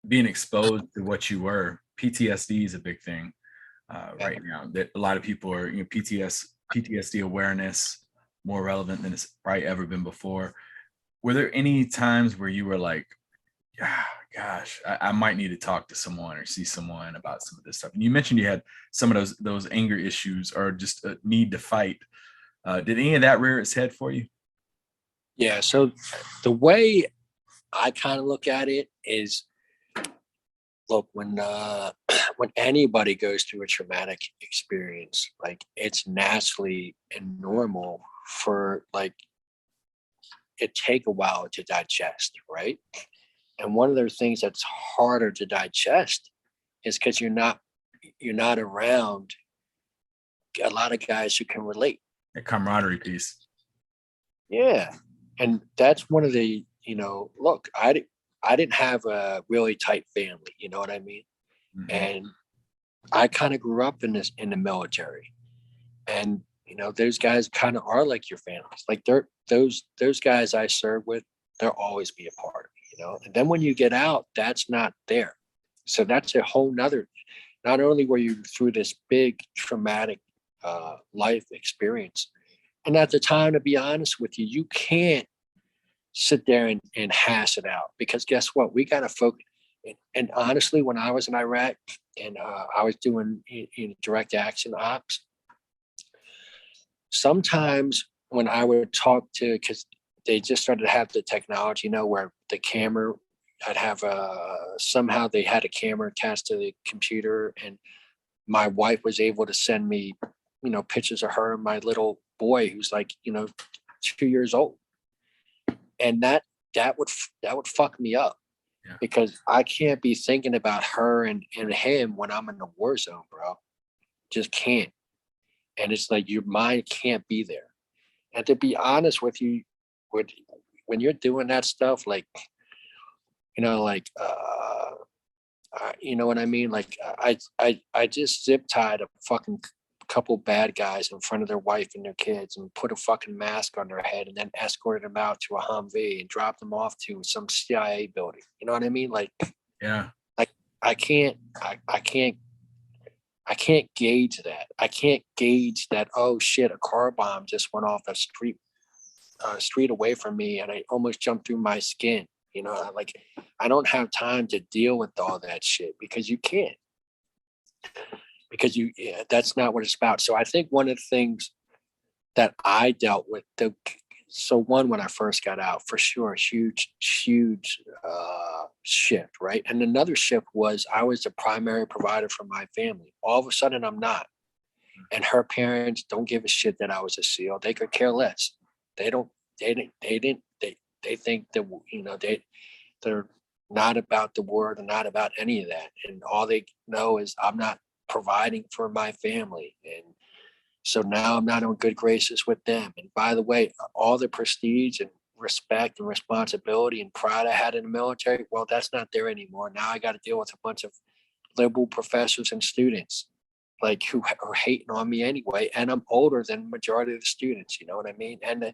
being exposed to what you were, PTSD is a big thing right now. That a lot of people are, you know, PTSD awareness more relevant than it's probably ever been before. Were there any times where you were like, ah, gosh, I might need to talk to someone or see someone about some of this stuff? And you mentioned you had some of those anger issues or just a need to fight. Did any of that rear its head for you? Yeah. So the way I kind of look at it is, look, when when anybody goes through a traumatic experience, like it's naturally and normal for like it take a while to digest, right? And one of the things that's harder to digest is because you're not around a lot of guys who can relate. A camaraderie piece. Yeah. And that's one of the, look, I didn't have a really tight family, you know what I mean? Mm-hmm. And I kind of grew up in the military. And those guys kind of are like your families. Like those guys I serve with, they'll always be a part of me. And then when you get out, that's not there. So that's a whole nother. Not only were you through this big traumatic life experience, and at the time, to be honest with you, you can't sit there and hash it out, because guess what? We got to focus. And honestly, when I was in Iraq and I was doing direct action ops, sometimes when I would talk to, because they just started to have the technology, where the camera, I'd have somehow they had a camera attached to the computer, and my wife was able to send me, pictures of her and my little boy who's like, 2 years old. And that would fuck me up. Yeah. Because I can't be thinking about her and him when I'm in the war zone, bro. Just can't. And it's like your mind can't be there. And to be honest with you, when you're doing that stuff, like, you know what I mean? Like I just zip tied a fucking couple bad guys in front of their wife and their kids and put a fucking mask on their head and then escorted them out to a Humvee and dropped them off to some CIA building. You know what I mean? Like, yeah, like I can't gauge that. I can't gauge that. Oh shit, a car bomb just went off a street away from me and I almost jumped through my skin. Like I don't have time to deal with all that shit, because you can't. Because that's not what it's about. So I think one of the things that I dealt with, when I first got out, for sure, huge shift, right? And another shift was I was the primary provider for my family. All of a sudden, I'm not. And her parents don't give a shit that I was a SEAL. They could care less. They don't. They didn't. They think that they're not about the war. They're not about any of that. And all they know is I'm not providing for my family. And so now I'm not on good graces with them. And by the way, all the prestige and respect and responsibility and pride I had in the military, well, that's not there anymore. Now I got to deal with a bunch of liberal professors and students, like, who are hating on me anyway. And I'm older than the majority of the students, you know what I mean? And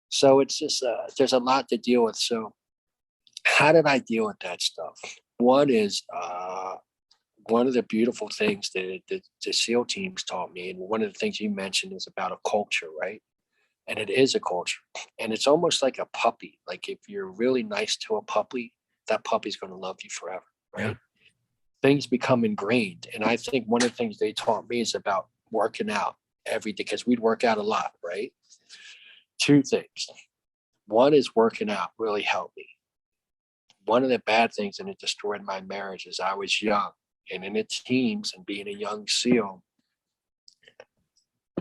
so it's just, there's a lot to deal with. So how did I deal with that stuff? One is, one of the beautiful things that the SEAL teams taught me, and one of the things you mentioned, is about a culture, right? And it is a culture. And it's almost like a puppy. Like if you're really nice to a puppy, that puppy's going to love you forever, right? Yeah. Things become ingrained. And I think one of the things they taught me is about working out every day, because we'd work out a lot, right? Two things. One is working out really helped me. One of the bad things, and it destroyed my marriage, is I was young. And in the teams and being a young SEAL,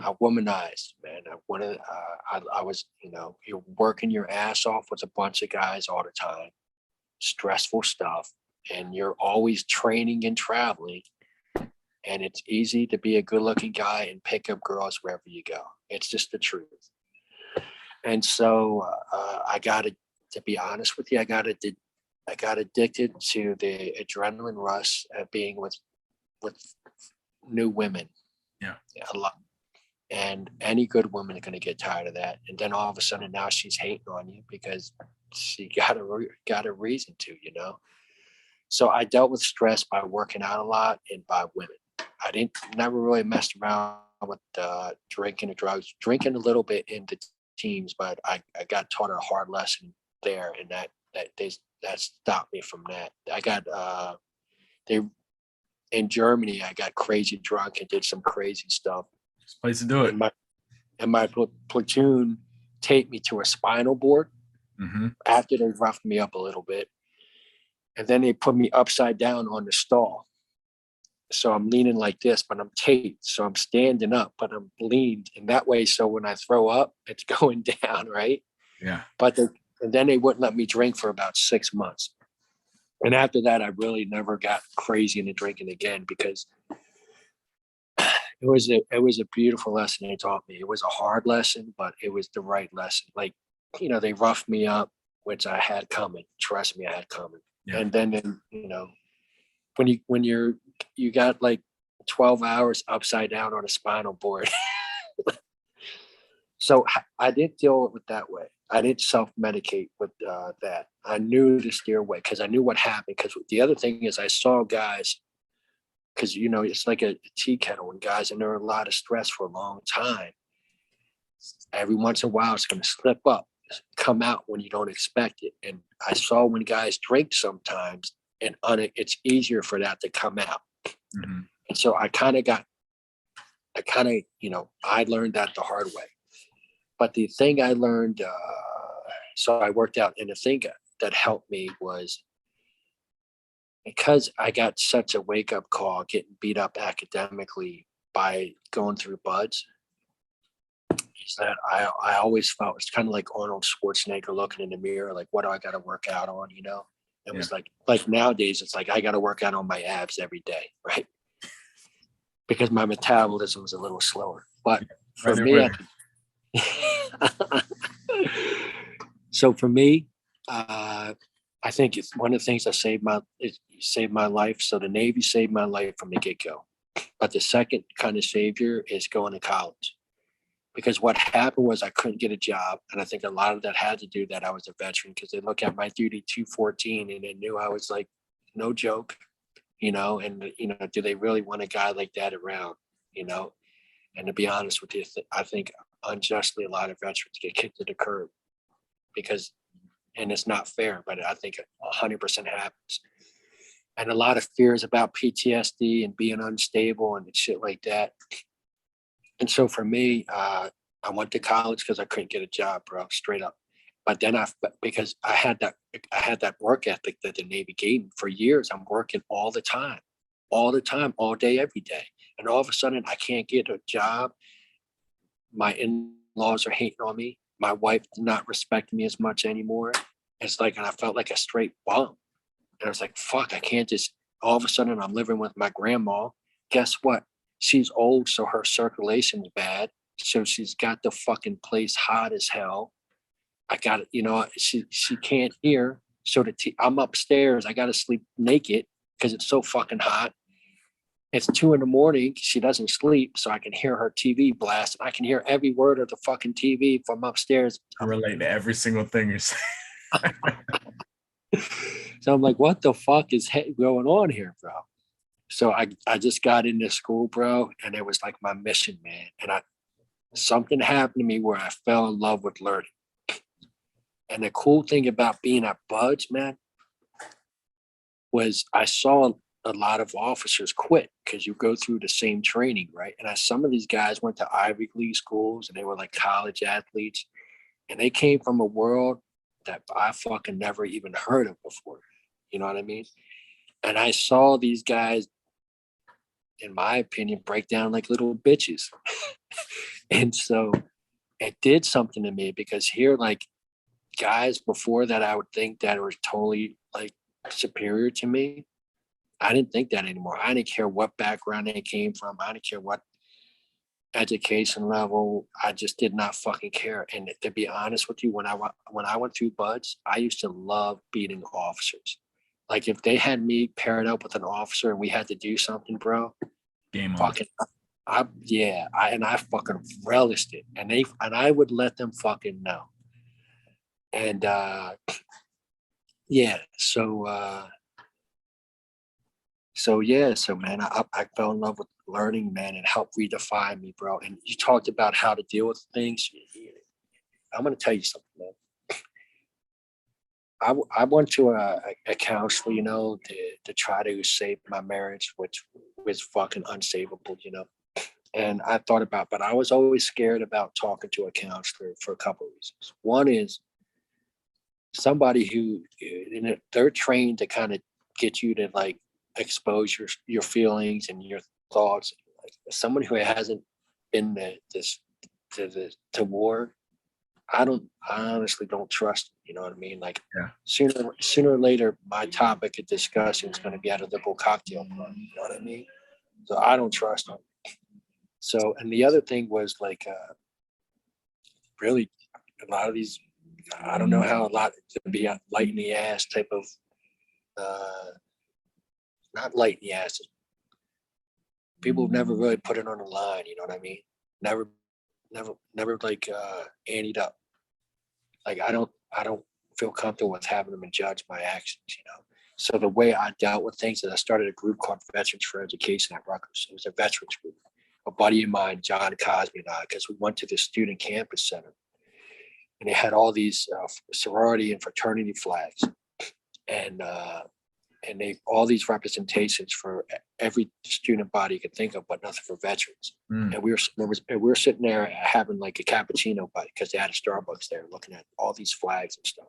I womanized, man. I was, you're working your ass off with a bunch of guys all the time, stressful stuff, and you're always training and traveling. And it's easy to be a good looking guy and pick up girls wherever you go. It's just the truth. And so I got to be honest with you, I got to I got addicted to the adrenaline rush of being with new women. Yeah. A lot. And any good woman is going to get tired of that. And then all of a sudden now she's hating on you because she got a reason to, you know? So I dealt with stress by working out a lot and by women. I didn't never really messed around with drinking or drugs, drinking a little bit into teams, but I got taught a hard lesson there, and that stopped me from that. I got they in Germany. I got crazy drunk and did some crazy stuff. It's a place to do it. And my platoon taped me to a spinal board after they roughed me up a little bit, and then they put me upside down on the stall. So I'm leaning like this, but I'm taped. So I'm standing up, but I'm leaned in that way. So when I throw up, it's going down, right? Yeah. And then they wouldn't let me drink for about 6 months. And after that, I really never got crazy into drinking again because it was a beautiful lesson they taught me. It was a hard lesson, but it was the right lesson. Like, you know, they roughed me up, which I had coming. Trust me, I had coming. Yeah. And then, you know, when you got like 12 hours upside down on a spinal board. So I didn't deal with it that way. I didn't self-medicate with that. I knew to steer away because I knew what happened. Because the other thing is I saw guys, because, you know, it's like a tea kettle when guys under a lot of stress for a long time. Every once in a while, it's going to slip up, come out when you don't expect it. And I saw when guys drink sometimes, and it's easier for that to come out. Mm-hmm. And so I learned that the hard way. But the thing I learned, so I worked out, and the thing that helped me was because I got such a wake up call getting beat up academically by going through buds, is that I always felt it's kind of like Arnold Schwarzenegger looking in the mirror, like, what do I got to work out on, you know? It was like nowadays, it's like I got to work out on my abs every day, right? Because my metabolism is a little slower. But for me, so for me, I think it's one of the things that saved my life. So the Navy saved my life from the get-go. But the second kind of savior is going to college. Because what happened was I couldn't get a job. And I think a lot of that had to do that I was a veteran, because they look at my duty 214 and they knew I was like, no joke, you know, and, you know, do they really want a guy like that around, you know? And to be honest with you, I think unjustly a lot of veterans get kicked to the curb because, and it's not fair, but I think 100% happens. And a lot of fears about PTSD and being unstable and shit like that. And so for me, I went to college because I couldn't get a job, bro, straight up. But then because I had that work ethic that the Navy gave me for years. I'm working all the time, all day, every day. And all of a sudden I can't get a job. My in-laws are hating on me. My wife is not respecting me as much anymore. It's like, and I felt like a straight bum. And I was like, fuck, I can't just, all of a sudden I'm living with my grandma. Guess what? She's old, so her circulation's bad. So she's got the fucking place hot as hell. I got it, you know, she can't hear. So I'm upstairs. I got to sleep naked because it's so fucking hot. It's 2 a.m. She doesn't sleep, so I can hear her TV blast. I can hear every word of the fucking TV from upstairs. I relate to every single thing you're saying. So I'm like, what the fuck is going on here, bro? So I just got into school, bro, and it was like my mission, man. And something happened to me where I fell in love with learning. And the cool thing about being at Buds, man, was I saw a lot of officers quit because you go through the same training, right? And some of these guys went to Ivy League schools and they were like college athletes, and they came from a world that I fucking never even heard of before. You know what I mean? And I saw these guys, in my opinion, break down like little bitches. And so it did something to me, because here, like, guys before that I would think that were totally like superior to me, I didn't think that anymore. I didn't care what background they came from. I didn't care what education level, I just did not fucking care. And to be honest with you, when I went through buds, I used to love beating officers. Like if they had me paired up with an officer and we had to do something, bro, Game on. fucking I fucking relished it. And I would let them fucking know. And yeah, so man, I fell in love with learning, man, and helped redefine me, bro. And you talked about how to deal with things. I'm gonna tell you something, man. I went to a counselor, you know, to try to save my marriage, which was fucking unsavable, you know. And I thought about, but I was always scared about talking to a counselor for a couple of reasons. One is somebody who, you know, they're trained to kind of get you to like expose your feelings and your thoughts. Like someone who hasn't been to war, I honestly don't trust. You know what I mean? Like Yeah. sooner or later, my topic of discussion is going to be at a liberal cocktail party. You know what I mean? So I don't trust them. So, and the other thing was like, really, a lot of these, I don't know how a lot to be a light in the ass type of, not light in the ass. People have never really put it on the line. You know what I mean? Never like anteed up. Like I don't feel comfortable with having them judge my actions. You know. So the way I dealt with things is I started a group called Veterans for Education at Rutgers. It was a veterans group. A buddy of mine, John Cosby, and I, because we went to the student campus center, and they had all these sorority and fraternity flags, and they all these representations for every student body you could think of, but nothing for veterans. And we were sitting there having like a cappuccino because they had a Starbucks there, looking at all these flags and stuff.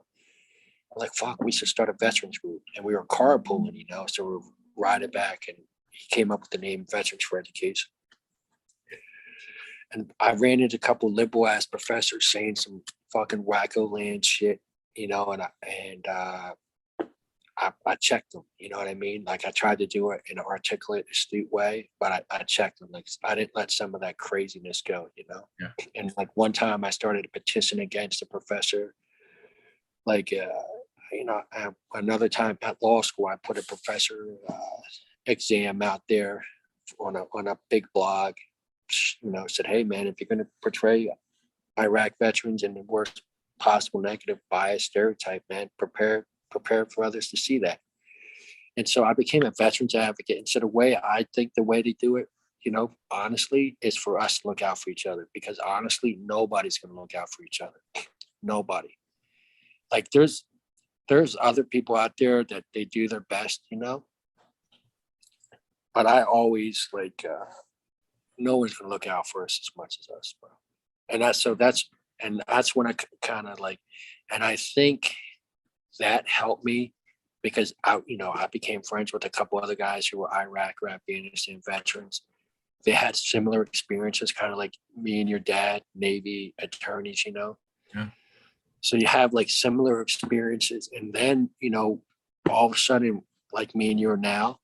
I'm like, fuck, we should start a veterans group. And we were carpooling, you know, so we were riding back, and he came up with the name Veterans for Education. And I ran into a couple of liberal ass professors saying some fucking wacko land shit, you know, and I checked them, you know what I mean? Like I tried to do it in an articulate, astute way, but I checked them. Like I didn't let some of that craziness go, you know? Yeah. And like one time I started a petition against a professor, like, you know, another time at law school, I put a professor exam out there on a big blog, you know, said, hey man, if you're going to portray Iraq veterans in the worst possible negative bias stereotype, man, prepare for others to see that. And so I became a veterans advocate. And so the way I think the way to do it, you know, honestly, is for us to look out for each other, because honestly, nobody's going to look out for each other. Nobody. Like there's other people out there that they do their best, you know, but I always like, no one's going to look out for us as much as us, bro. And that's when I kind of like, and I think that helped me because I became friends with a couple other guys who were Iraq or Afghanistan veterans. They had similar experiences, kind of like me and your dad, Navy attorneys, you know? Yeah. So you have like similar experiences. And then, you know, all of a sudden, like me and you are now,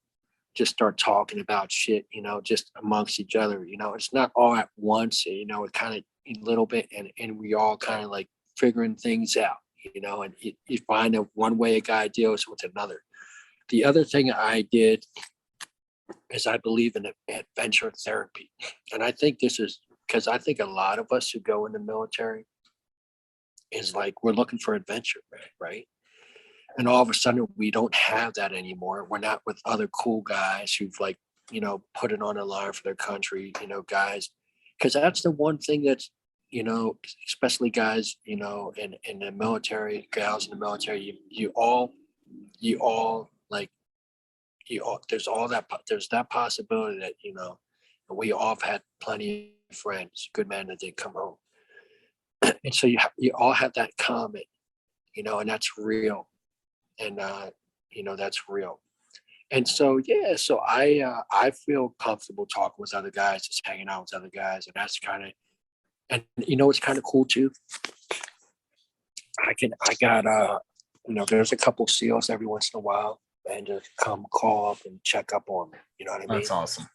just start talking about shit, you know, just amongst each other. You know, it's not all at once, you know, it kind of a little bit, and we all kind of like figuring things out, you know, and you find that one way a guy deals with another. The other thing I did is I believe in adventure therapy. And I think this is because I think a lot of us who go in the military is like, we're looking for adventure, right? And all of a sudden we don't have that anymore. We're not with other cool guys who've like, you know, put it on the line for their country, you know, guys, because that's the one thing that's, you know, especially guys, you know, in the military, gals in the military, you all like, there's that possibility that, you know, we all have had plenty of friends, good men that didn't come home. And so you all have that common, you know, and that's real. And, you know, that's real. And so, yeah, so I feel comfortable talking with other guys, just hanging out with other guys. And that's kind of, and you know, it's kind of cool too. I got, you know, there's a couple SEALs every once in a while and just come call up and check up on me. You know what I mean? That's awesome.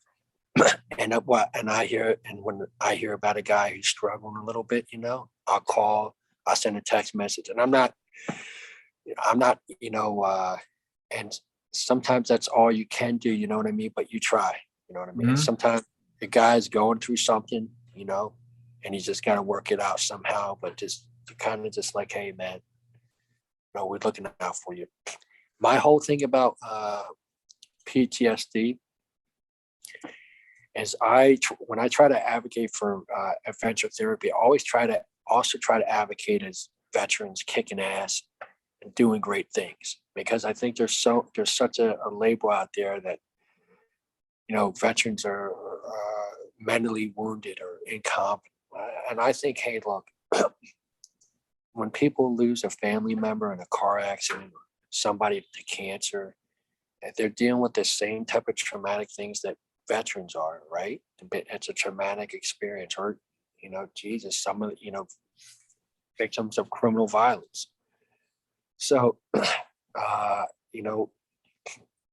And when I hear about a guy who's struggling a little bit, I'll call, I'll send a text message, and I'm not, and sometimes that's all you can do, you know what I mean? But you try, you know what I mean? And Mhm. sometimes the guy's going through something, and he's just got to work it out somehow, but just kind of just like, hey man, we're looking out for you. My whole thing about PTSD is when I try to advocate for adventure therapy, I always try to advocate as veterans kicking ass and doing great things, because I think there's such a label out there that veterans are mentally wounded or incompetent, and I think, hey, look, when people lose a family member in a car accident, or somebody to cancer, they're dealing with the same type of traumatic things that veterans are, right? It's a traumatic experience, or Jesus, some of victims of criminal violence. So, uh, you know,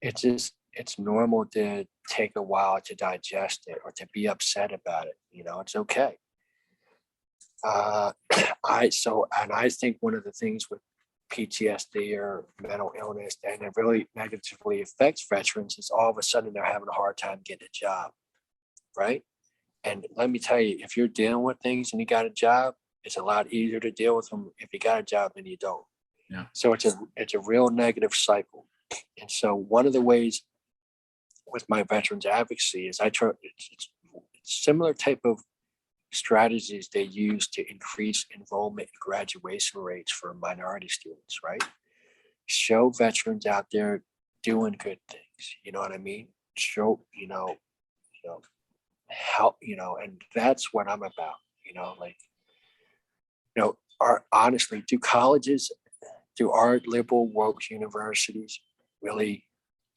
it's normal to take a while to digest it or to be upset about it. It's okay. I think one of the things with PTSD or mental illness, and it really negatively affects veterans, is all of a sudden they're having a hard time getting a job, right? And let me tell you, if you're dealing with things and you got a job, it's a lot easier to deal with them if you got a job than you don't. Yeah. So it's a real negative cycle. And so one of the ways with my veterans advocacy is it's similar type of strategies they use to increase enrollment and graduation rates for minority students, right? Show veterans out there doing good things. You know what I mean? Show, help, and that's what I'm about, like, honestly, do our liberal woke universities really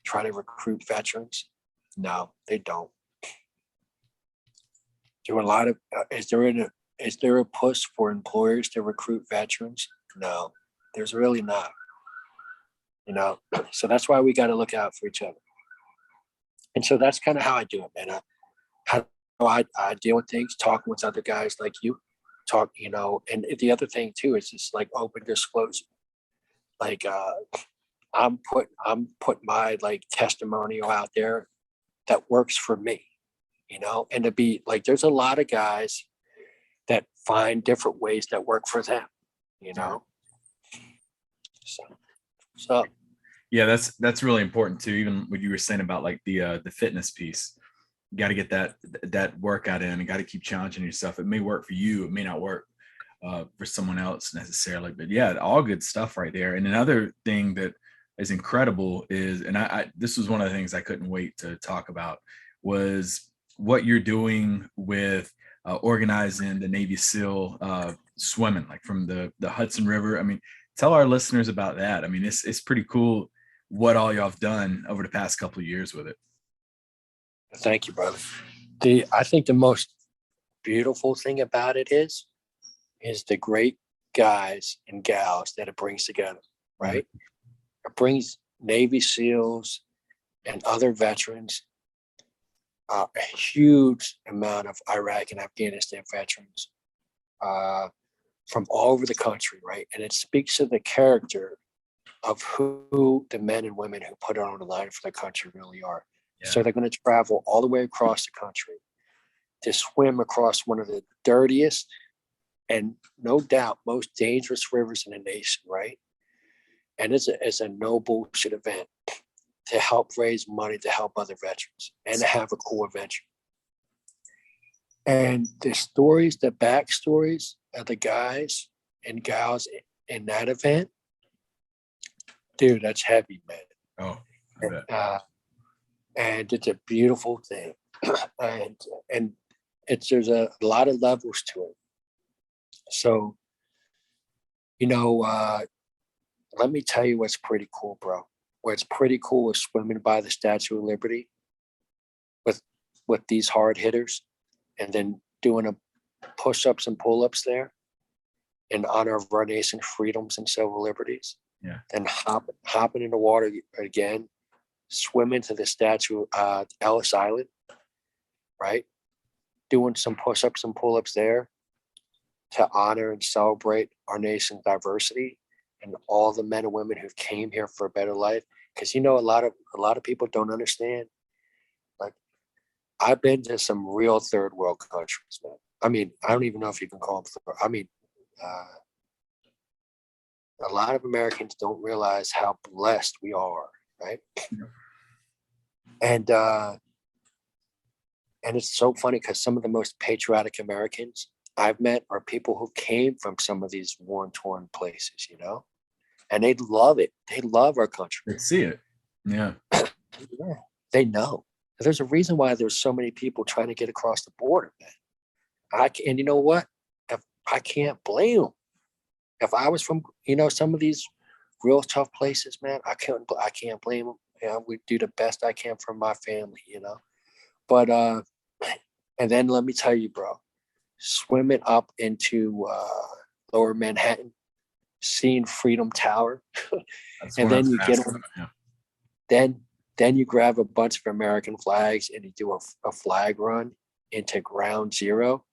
try to recruit veterans? No, they don't. Do a lot of is there a push for employers to recruit veterans? No, there's really not. So that's why we got to look out for each other. And so that's kind of how I do it, man. How I deal with things, talking with other guys like you, and the other thing too is just like open disclosure. Like I'm putting my like testimonial out there that works for me, and to be like, there's a lot of guys that find different ways that work for them, you know. So Yeah, that's really important too. Even what you were saying about like the fitness piece, you got to get that workout in, and got to keep challenging yourself. It may work for you, it may not work for someone else necessarily, but yeah, all good stuff right there. And another thing that is incredible is, and I this was one of the things I couldn't wait to talk about, was what you're doing with organizing the Navy SEAL swimming, like from the Hudson River. I mean, tell our listeners about that. I mean, it's pretty cool what all y'all have done over the past couple of years with it. thank you, brother. I think the most beautiful thing about it is the great guys and gals that it brings together, right? Mm-hmm. It brings Navy SEALs and other veterans, a huge amount of Iraq and Afghanistan veterans from all over the country, right? And it speaks to the character of who the men and women who put it on the line for the country really are. Yeah. So they're going to travel all the way across the country to swim across one of the dirtiest and no doubt most dangerous rivers in the nation, right? And it's a no bullshit event to help raise money to help other veterans and to have a cool adventure. And the stories, the backstories of the guys and gals in that event, dude, that's heavy, man. Oh, and it's a beautiful thing. and there's a lot of levels to it. So, let me tell you what's pretty cool, bro. What's pretty cool is swimming by the Statue of Liberty with these hard hitters, and then doing a push-ups and pull-ups there in honor of our nation's freedoms and civil liberties. Yeah. Then hopping in the water again, swimming to the statue Ellis Island, right? Doing some push-ups and pull-ups there to honor and celebrate our nation's diversity and all the men and women who came here for a better life. Because a lot of people don't understand. Like, I've been to some real third world countries, man. I mean, I don't even know if you can call them third. I mean, a lot of Americans don't realize how blessed we are, right? And it's so funny because some of the most patriotic Americans I've met are people who came from some of these war-torn places, and they love it. They love our country. They see it. Yeah. Yeah, they know. There's a reason why there's so many people trying to get across the border, man. And you know what? If I can't blame them. If I was from, some of these real tough places, man, I can't blame them. We do the best I can for my family, But and then let me tell you, bro, swimming up into Lower Manhattan, seeing Freedom Tower, and then you get on. Yeah. Then you grab a bunch of American flags and you do a flag run into Ground Zero,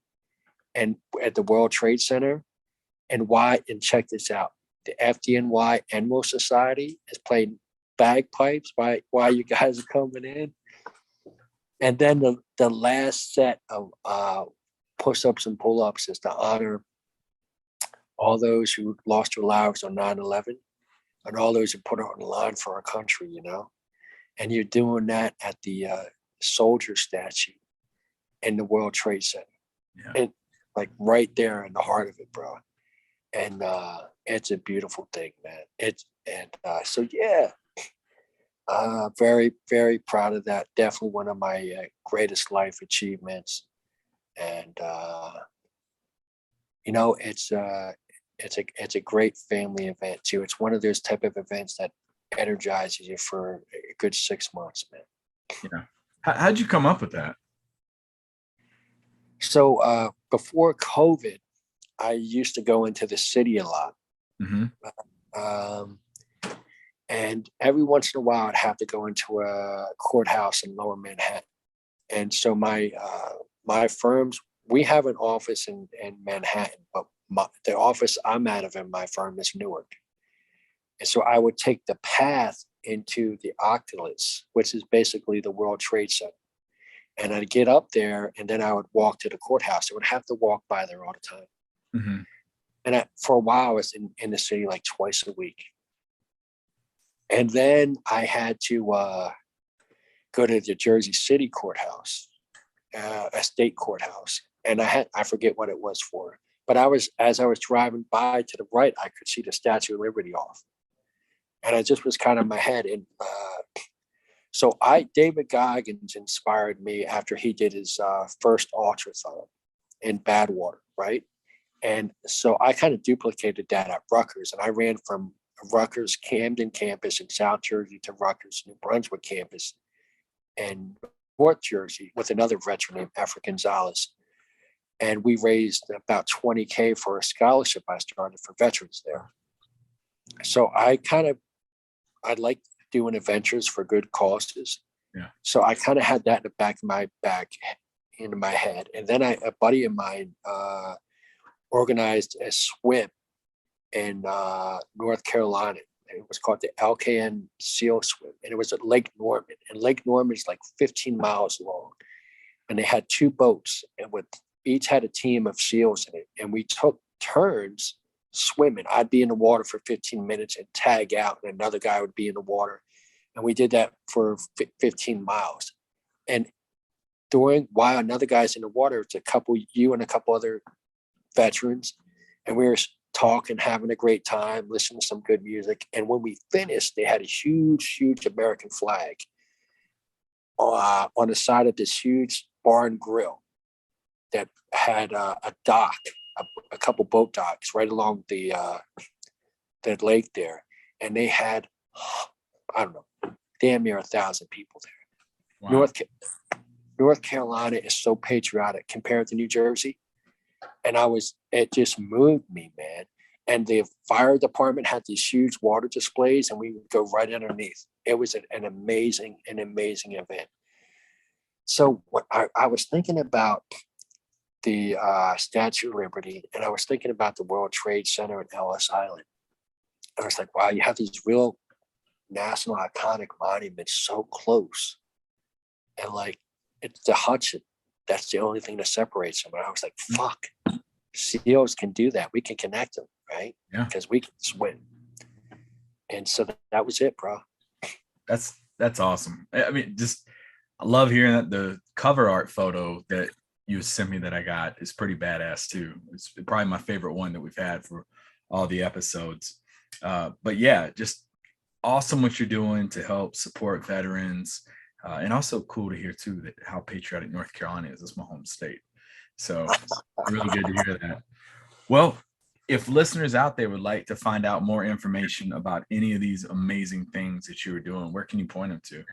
and at the World Trade Center. And check this out, the FDNY Enlist Society is playing bagpipes while you guys are coming in. And then the last set of push-ups and pull-ups is to honor all those who lost their lives on 9/11 and all those who put it on the line for our country, And you're doing that at the soldier statue in the World Trade Center. Yeah. And like right there in the heart of it, bro. And it's a beautiful thing, man. So yeah, very, very proud of that. Definitely one of my greatest life achievements. And it's a great family event too. It's one of those type of events that energizes you for a good 6 months, man. Yeah. How'd you come up with that? So before COVID, I used to go into the city a lot. Mm-hmm. And every once in a while, I'd have to go into a courthouse in Lower Manhattan. And so my firms, we have an office in Manhattan, but the office I'm out of in my firm is Newark. And so I would take the path into the Oculus, which is basically the World Trade Center. And I'd get up there and then I would walk to the courthouse. I would have to walk by there all the time. Mm-hmm. And for a while, I was in the city like twice a week. And then I had to go to the Jersey City courthouse, a state courthouse. And I forget what it was for. But as I was driving by to the right, I could see the Statue of Liberty off. And I just was kind of in my head. And so David Goggins inspired me after he did his first ultrathon in Badwater, right? And so I kind of duplicated that at Rutgers. And I ran from Rutgers Camden campus in South Jersey to Rutgers New Brunswick campus in North Jersey with another veteran named Efra Gonzalez. And we raised about $20K for a scholarship I started for veterans there. So I like doing adventures for good causes. Yeah. So I kind of had that in the back into my head. And then a buddy of mine organized a swim in North Carolina. It was called the LKN SEAL Swim. And it was at Lake Norman. And Lake Norman is like 15 miles long. And they had two boats and each had a team of SEALs in it. And we took turns swimming. I'd be in the water for 15 minutes and tag out, and another guy would be in the water. And we did that for 15 miles. And while another guy's in the water, it's you and a couple other veterans. And we were talking, having a great time, listening to some good music. And when we finished, they had a huge, huge American flag on the side of this huge bar and grill that had a dock, a couple boat docks right along the lake there. And they had, I don't know, damn near 1,000 people there. Wow. North Carolina is so patriotic compared to New Jersey. And it just moved me, man. And the fire department had these huge water displays and we would go right underneath. It was an amazing event. So what I was thinking about the Statue of Liberty, and I was thinking about the World Trade Center at Ellis Island. I was like, wow, you have these real national iconic monuments so close. And like, it's the Hudson. That's the only thing that separates them. And I was like, fuck, CEOs can do that. We can connect them, right? Yeah. Because we can swim. And so that was it, bro. That's awesome. I mean, just I love hearing that. The cover art photo that you sent me that I got is pretty badass too. It's probably my favorite one that we've had for all the episodes. But yeah, just awesome what you're doing to help support veterans. And also cool to hear too that how patriotic North Carolina is. It's my home state. So really good to hear that. Well, if listeners out there would like to find out more information about any of these amazing things that you were doing, where can you point them to?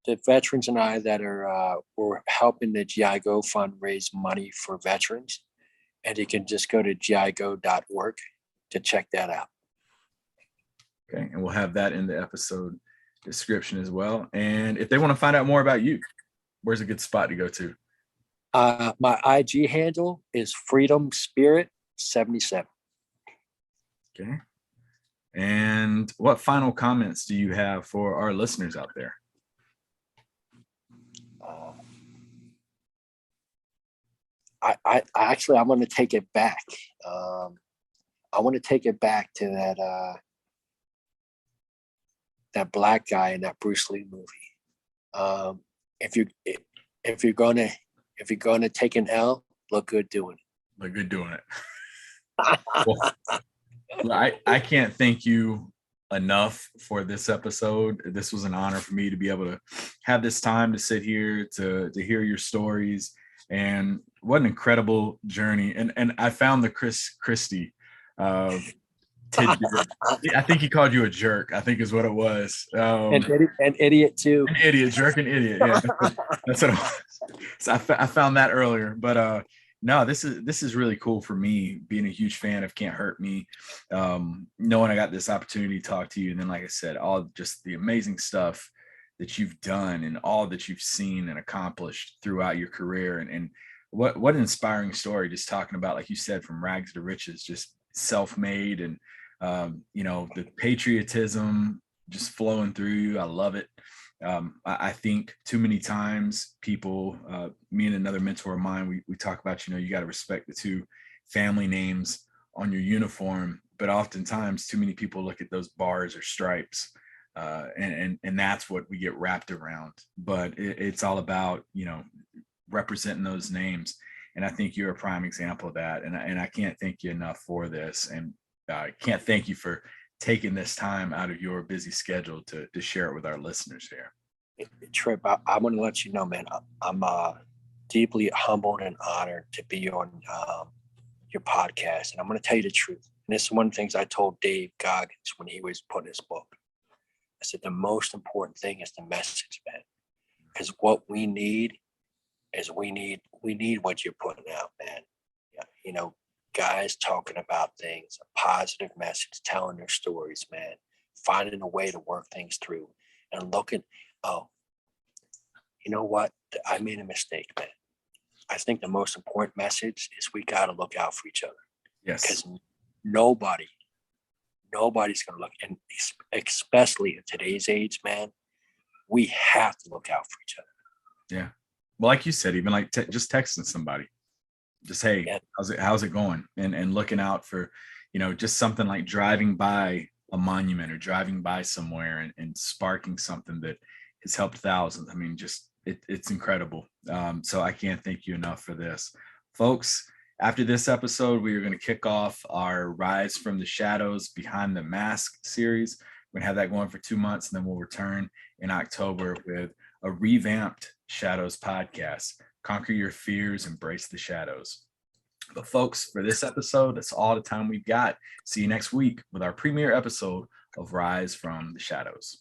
The veterans and I that were helping the GI Go Fund raise money for veterans, and you can just go to gigo.org to check that out. Okay, and we'll have that in the episode description as well. And if they want to find out more about you, where's a good spot to go to? My IG handle is Freedom Spirit 77. Okay. And what final comments do you have for our listeners out there? I actually, I want to take it back. I want to take it back to that black guy in that Bruce Lee movie. If you're gonna take an L, look good doing it. Look good doing it. Well, I can't thank you enough for this episode. This was an honor for me to be able to have this time to sit here to hear your stories, and what an incredible journey. And I found the Chris Christie tidbit. I think he called you a jerk, I think is what it was. An idiot too. An idiot, jerk and idiot. Yeah, that's what it was. So I found that earlier, but no, this is really cool for me, being a huge fan of Can't Hurt Me, knowing I got this opportunity to talk to you, and then like I said, all just the amazing stuff that you've done and all that you've seen and accomplished throughout your career, and what an inspiring story, just talking about, like you said, from rags to riches, just self-made, and the patriotism just flowing through you. I love it. I think too many times people, me and another mentor of mine, we talk about, you got to respect the two family names on your uniform, but oftentimes too many people look at those bars or stripes, and that's what we get wrapped around. But it's all about, representing those names. And I think you're a prime example of that. And I can't thank you enough for this. And I can't thank you for taking this time out of your busy schedule to share it with our listeners here. Trip, I want to let you know, man, I'm deeply humbled and honored to be on your podcast. And I'm going to tell you the truth. And this is one of the things I told Dave Goggins when he was putting his book. I said, the most important thing is the message, man. Because what we need is we need what you're putting out, man. Yeah, guys talking about things, a positive message, telling their stories, man, finding a way to work things through, and looking, you know what? I made a mistake, man. I think the most important message is we got to look out for each other. Yes. Because nobody's going to look, and especially in today's age, man, we have to look out for each other. Yeah. Well, like you said, even like just texting somebody, just, hey, yeah, how's it going? And looking out for, just something like driving by a monument or driving by somewhere and sparking something that has helped thousands. I mean, just it's incredible. So I can't thank you enough for this. Folks, after this episode, we are going to kick off our Rise from the Shadows Behind the Mask series. We're going to have that going for 2 months, and then we'll return in October with a revamped Shadows podcast. Conquer your fears, embrace the shadows. But folks, for this episode, that's all the time we've got. See you next week with our premiere episode of Rise from the Shadows.